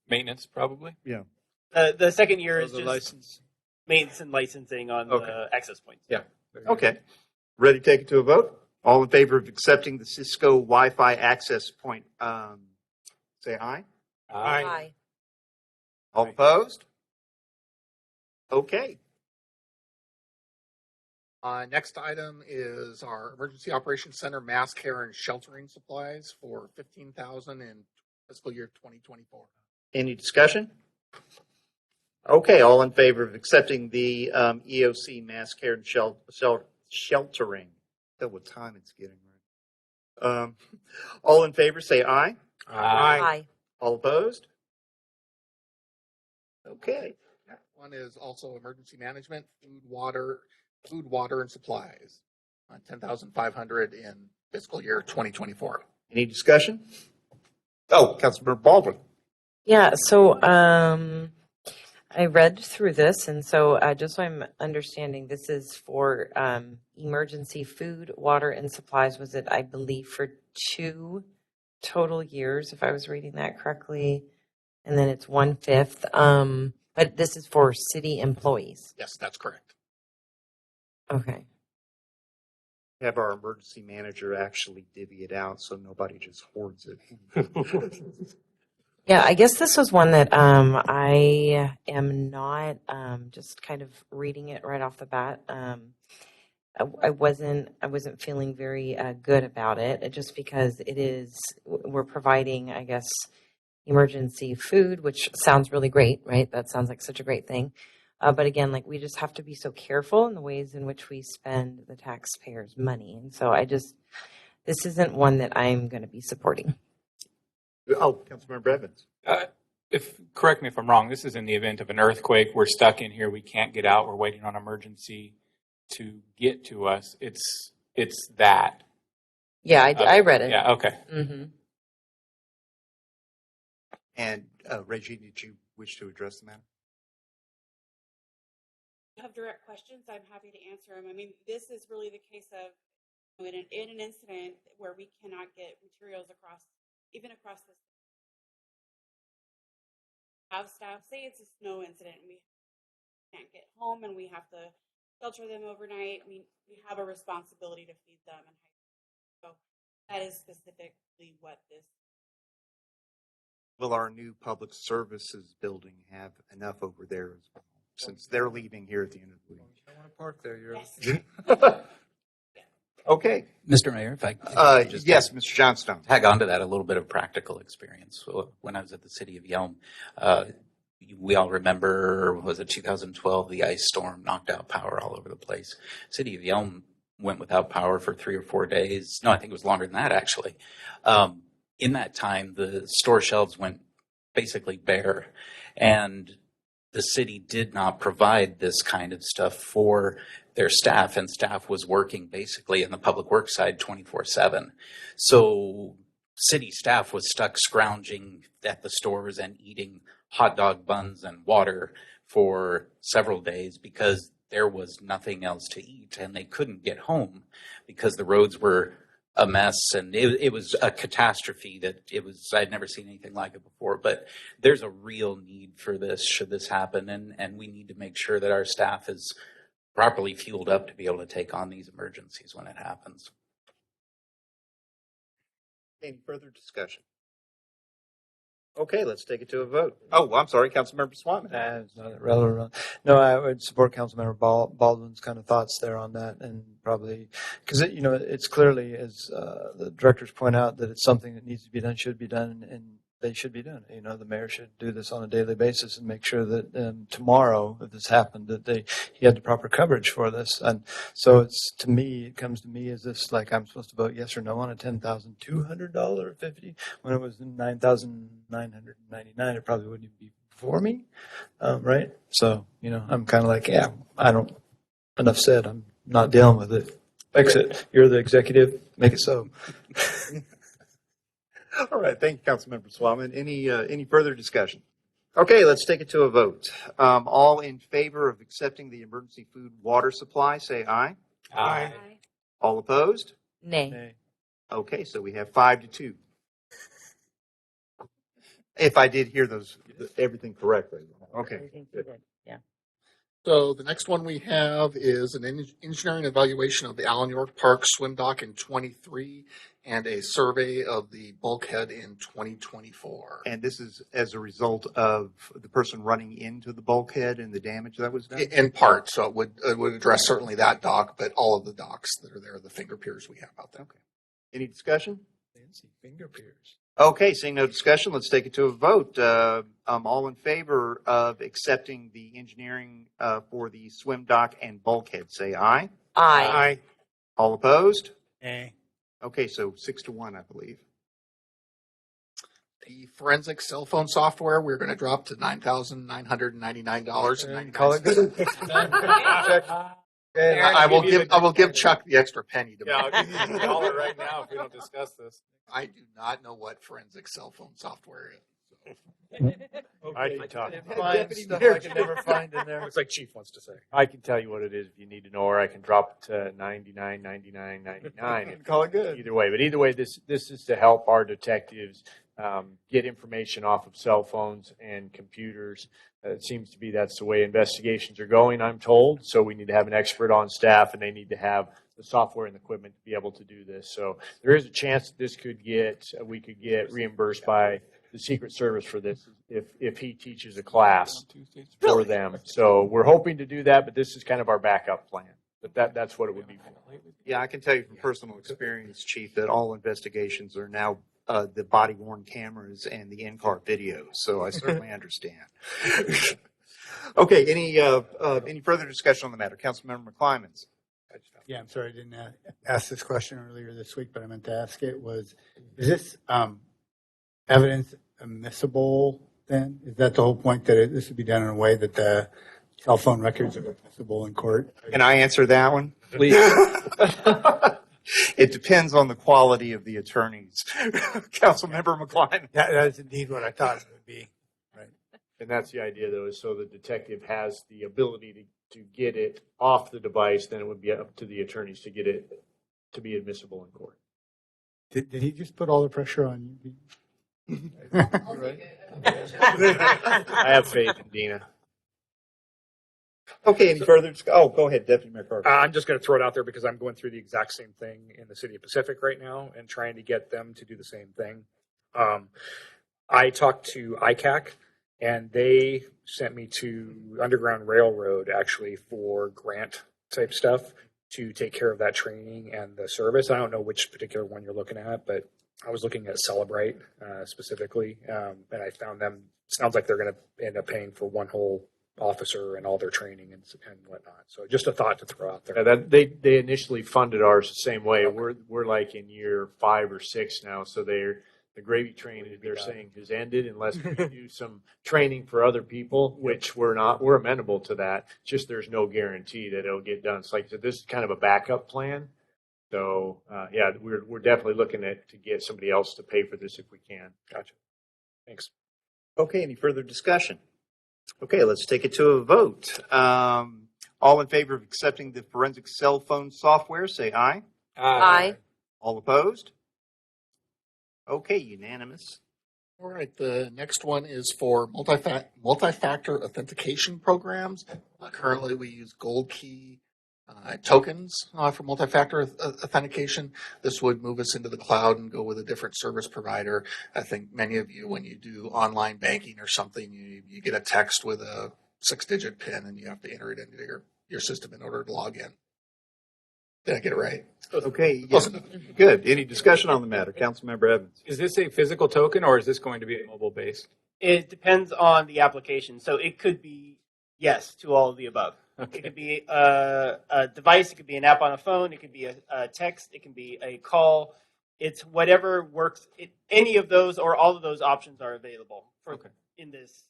Maintenance, probably. Yeah. The second year is the just license. maintenance and licensing on the access points. Yeah. Okay. Ready to take it to a vote? All in favor of accepting the Cisco Wi-Fi access point, say aye. Aye. All opposed? Okay. Next item is our Emergency Operations Center mass care and sheltering supplies for $15,000 in fiscal year 2024. Any discussion? Okay, all in favor of accepting the EOC mass care and sheltering. Tell what time it's getting, right? All in favor, say aye. Aye. All opposed? Okay. Next one is also emergency management, food, water, and supplies. $10,500 in fiscal year 2024. Any discussion? Oh, Councilmember Baldwin. Yeah, so I read through this, and so just so I'm understanding, this is for emergency food, water, and supplies. Was it, I believe, for 2 total years, if I was reading that correctly? And then it's 1/5. But this is for city employees. Yes, that's correct. Okay. Have our emergency manager actually divvy it out so nobody just hoards it. Yeah, I guess this was one that I am not just kind of reading it right off the bat. I wasn't feeling very good about it, just because we're providing, I guess, emergency food, which sounds really great, right? That sounds like such a great thing. But again, like, we just have to be so careful in the ways in which we spend the taxpayers' money. And so this isn't one that I'm going to be supporting. Oh, Councilmember Evans. Correct me if I'm wrong, this is in the event of an earthquake. We're stuck in here. We can't get out. We're waiting on emergency to get to us. It's that. Yeah, I read it. Yeah, okay. Mm-hmm. And Reggie, did you wish to address the matter? Have direct questions, I'm happy to answer them. I mean, this is really the case of in an incident where we cannot get materials across the have staff say it's a snow incident and we can't get home and we have to shelter them overnight. We have a responsibility to feed them, and so that is specifically what this. Will our new public services building have enough over there as well, since they're leaving here at the end of the week? I want to park there. Yes. Okay. Mr. Mayor, if I could yes, Mr. Johnstone. Tag on to that a little bit of practical experience. So when I was at the city of Yelm, we all remember, was it 2012, the ice storm knocked out power all over the place. City of Yelm went without power for 3 or 4 days. No, I think it was longer than that, actually. In that time, the store shelves went basically bare, and the city did not provide this kind of stuff for their staff, and staff was working basically in the public works side 24/7. So city staff was stuck scrounging at the stores and eating hot dog buns and water for several days because there was nothing else to eat, and they couldn't get home because the roads were a mess, and it was a catastrophe I'd never seen anything like it before. But there's a real need for this should this happen, and we need to make sure that our staff is properly fueled up to be able to take on these emergencies when it happens. Any further discussion? Okay, let's take it to a vote. Oh, I'm sorry, Councilmember Swanman. It's not relevant. No, I would support Councilmember Baldwin's kind of thoughts there on that, and probably because it's clearly, as the directors point out, that it's something that needs to be done, should be done, and they should be done. The mayor should do this on a daily basis and make sure that tomorrow, if this happened, that he had the proper coverage for this. And so it comes to me, is this like I'm supposed to vote yes or no on a $10,200 50 when it was $9,999? It probably wouldn't even be for me, right? So I'm kind of like, yeah, I don't. Enough said. I'm not dealing with it. Fix it. You're the executive. Make it so. All right, thank you, Councilmember Swanman. Any further discussion? Okay, let's take it to a vote. All in favor of accepting the emergency food water supply, say aye. Aye. All opposed? Nay. Okay, so we have 5-2. If I did hear everything correctly. Okay. Yeah. So the next one we have is an engineering evaluation of the Allen York Park swim dock in 23 and a survey of the bulkhead in 2024. And this is as a result of the person running into the bulkhead and the damage that was done? In part, so it would address certainly that dock, but all of the docks that are there, the finger piers we have out there. Okay. Any discussion? Fancy finger piers. Okay, seeing no discussion, let's take it to a vote. All in favor of accepting the engineering for the swim dock and bulkhead, say aye. Aye. All opposed? Nay. Okay, so 6-1, I believe. The forensic cell phone software, we're going to drop to $9,999.99. Call it good. I will give Chuck the extra penny to Yeah, I'll give you the dollar right now if we don't discuss this. I do not know what forensic cell phone software is. I can talk. Find stuff I can never find in there. Looks like Chief wants to say. I can tell you what it is if you need to know, or I can drop it to $99.99.99. Call it good. Either way, this is to help our detectives get information off of cell phones and computers. It seems to be that's the way investigations are going, I'm told. So we need to have an expert on staff, and they need to have the software and the equipment to be able to do this. So there is a chance that we could get reimbursed by the Secret Service for this if he teaches a class for them. So we're hoping to do that, but this is kind of our backup plan. But that's what it would be for. Yeah, I can tell you from personal experience, Chief, that all investigations are now the body-worn cameras and the in-car videos. So I certainly understand. Okay, any further discussion on the matter? Councilmember McClymans. Yeah, I'm sorry I didn't ask this question earlier this week, but I meant to ask it is this evidence admissible then? Is that the whole point, that this would be done in a way that the cell phone records are admissible in court? Can I answer that one? Please. It depends on the quality of the attorneys. Councilmember McClymans. That is indeed what I thought it would be. Right. And that's the idea, though, is so the detective has the ability to get it off the device, then it would be up to the attorneys to get it to be admissible in court. Did he just put all the pressure on you? I have faith in Dina. Okay, any further? Oh, go ahead, Deputy Mayor Carter. I'm just going to throw it out there because I'm going through the exact same thing in the city of Pacific right now and trying to get them to do the same thing. I talked to ICAC, and they sent me to Underground Railroad actually for grant type stuff to take care of that training and the service. I don't know which particular one you're looking at, but I was looking at Celebrate specifically, and I found them. It sounds like they're going to end up paying for one whole officer and all their training and whatnot. So just a thought to throw out there. Yeah, they initially funded ours the same way. We're like in year 5 or 6 now, so the gravy train they're saying has ended unless we do some training for other people, which we're not. We're amenable to that. It's just there's no guarantee that it'll get done. It's like this is kind of a backup plan. So yeah, we're definitely looking to get somebody else to pay for this if we can. Gotcha. Thanks. Okay, any further discussion? Okay, let's take it to a vote. All in favor of accepting the forensic cell phone software, say aye. Aye. All opposed? Okay, unanimous. All right, the next one is for multi-factor authentication programs. Currently, we use Gold Key tokens for multi-factor authentication. This would move us into the cloud and go with a different service provider. I think many of you, when you do online banking or something, you get a text with a 6-digit PIN and you have to enter it into your system in order to log in. Did I get it right? Okay, yes. Good. Any discussion on the matter? Councilmember Evans. Is this a physical token or is this going to be mobile based? It depends on the application. So it could be yes to all of the above. Okay. It could be a device. It could be an app on a phone. It could be a text. It can be a call. It's whatever works. Any of those or all of those options are available in this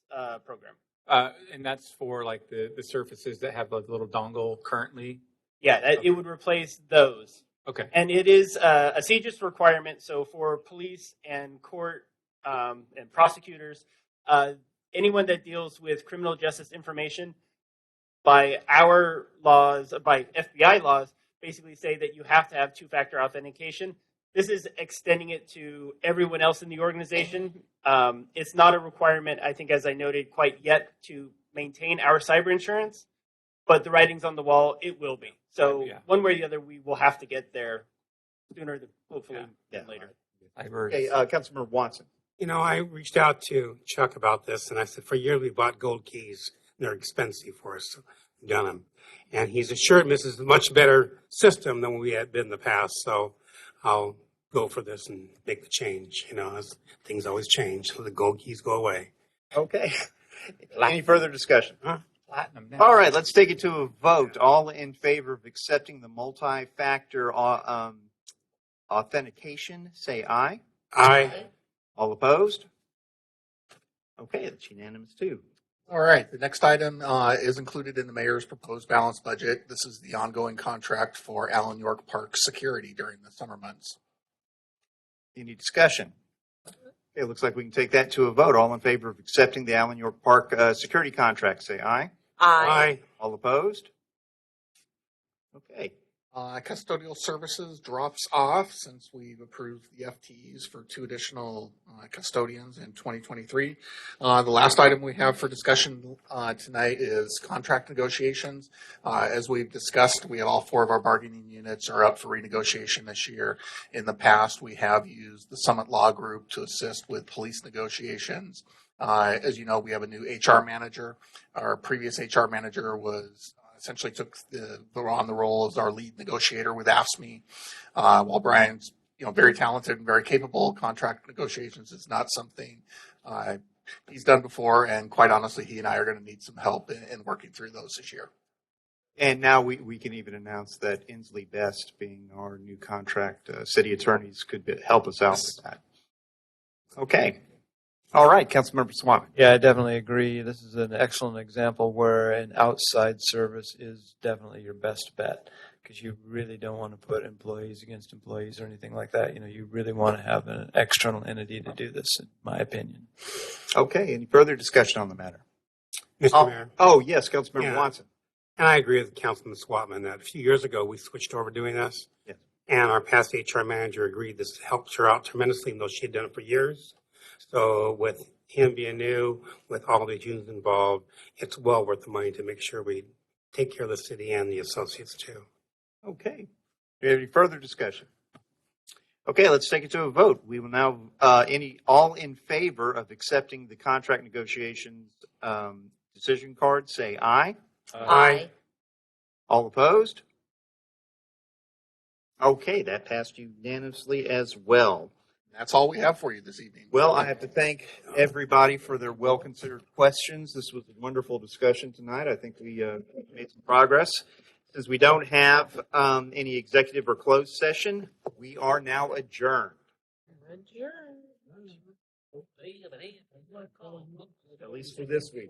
program. And that's for like the surfaces that have a little dongle currently? Yeah, it would replace those. Okay. And it is a CJIS requirement. So for police and court and prosecutors, anyone that deals with criminal justice information, by our laws, by FBI laws, basically say that you have to have 2-factor authentication. This is extending it to everyone else in the organization. It's not a requirement, I think, as I noted, quite yet to maintain our cyber insurance, but the writing's on the wall, it will be. So one way or the other, we will have to get there sooner than hopefully than later. Okay, Councilmember Watson. You know, I reached out to Chuck about this, and I said, for years we bought gold keys. They're expensive for us, so we've done them. And he's assured me this is a much better system than we had been in the past. So I'll go for this and make the change. You know, as things always change, so the gold keys go away. Okay. Any further discussion? Platinum now. All right, let's take it to a vote. All in favor of accepting the multi-factor authentication, say aye. Aye. All opposed? Okay, that's unanimous too. All right, the next item is included in the mayor's proposed balanced budget. This is the ongoing contract for Allen York Park security during the summer months. Any discussion? Okay, it looks like we can take that to a vote. All in favor of accepting the Allen York Park security contract, say aye. Aye. All opposed? Okay, Custodial services drops off since we've approved the FTEs for 2 additional custodians in 2023. The last item we have for discussion tonight is contract negotiations. As we've discussed, we have all 4 of our bargaining units are up for renegotiation this year. In the past, we have used the Summit Law Group to assist with police negotiations. As you know, we have a new HR manager. Our previous HR manager was essentially took on the role as our lead negotiator with AFSCME. While Brian's very talented and very capable, contract negotiations is not something he's done before, and quite honestly, he and I are going to need some help in working through those this year. And now we can even announce that Inslee Best, being our new contract city attorneys, could help us out with that. Okay. All right, Councilmember Swan. Yeah, I definitely agree. This is an excellent example where an outside service is definitely your best bet, because you really don't want to put employees against employees or anything like that. You really want to have an external entity to do this, in my opinion. Okay, any further discussion on the matter? Mr. Mayor. Oh, yes, Councilmember Yeah. Watson. And I agree with Councilman Swatman that a few years ago we switched over doing this. Yes. And our past HR manager agreed this helps her out tremendously, even though she had done it for years. So with him being new, with all the unions involved, it's well worth the money to make sure we take care of the city and the associates too. Okay. Do you have any further discussion? Okay, let's take it to a vote. We will now, all in favor of accepting the contract negotiations decision card, say aye. Aye. All opposed? Okay, that passed unanimously as well. That's all we have for you this evening. Well, I have to thank everybody for their well-considered questions. This was a wonderful discussion tonight. I think we made some progress. Since we don't have any executive or closed session, we are now adjourned. At least for this week.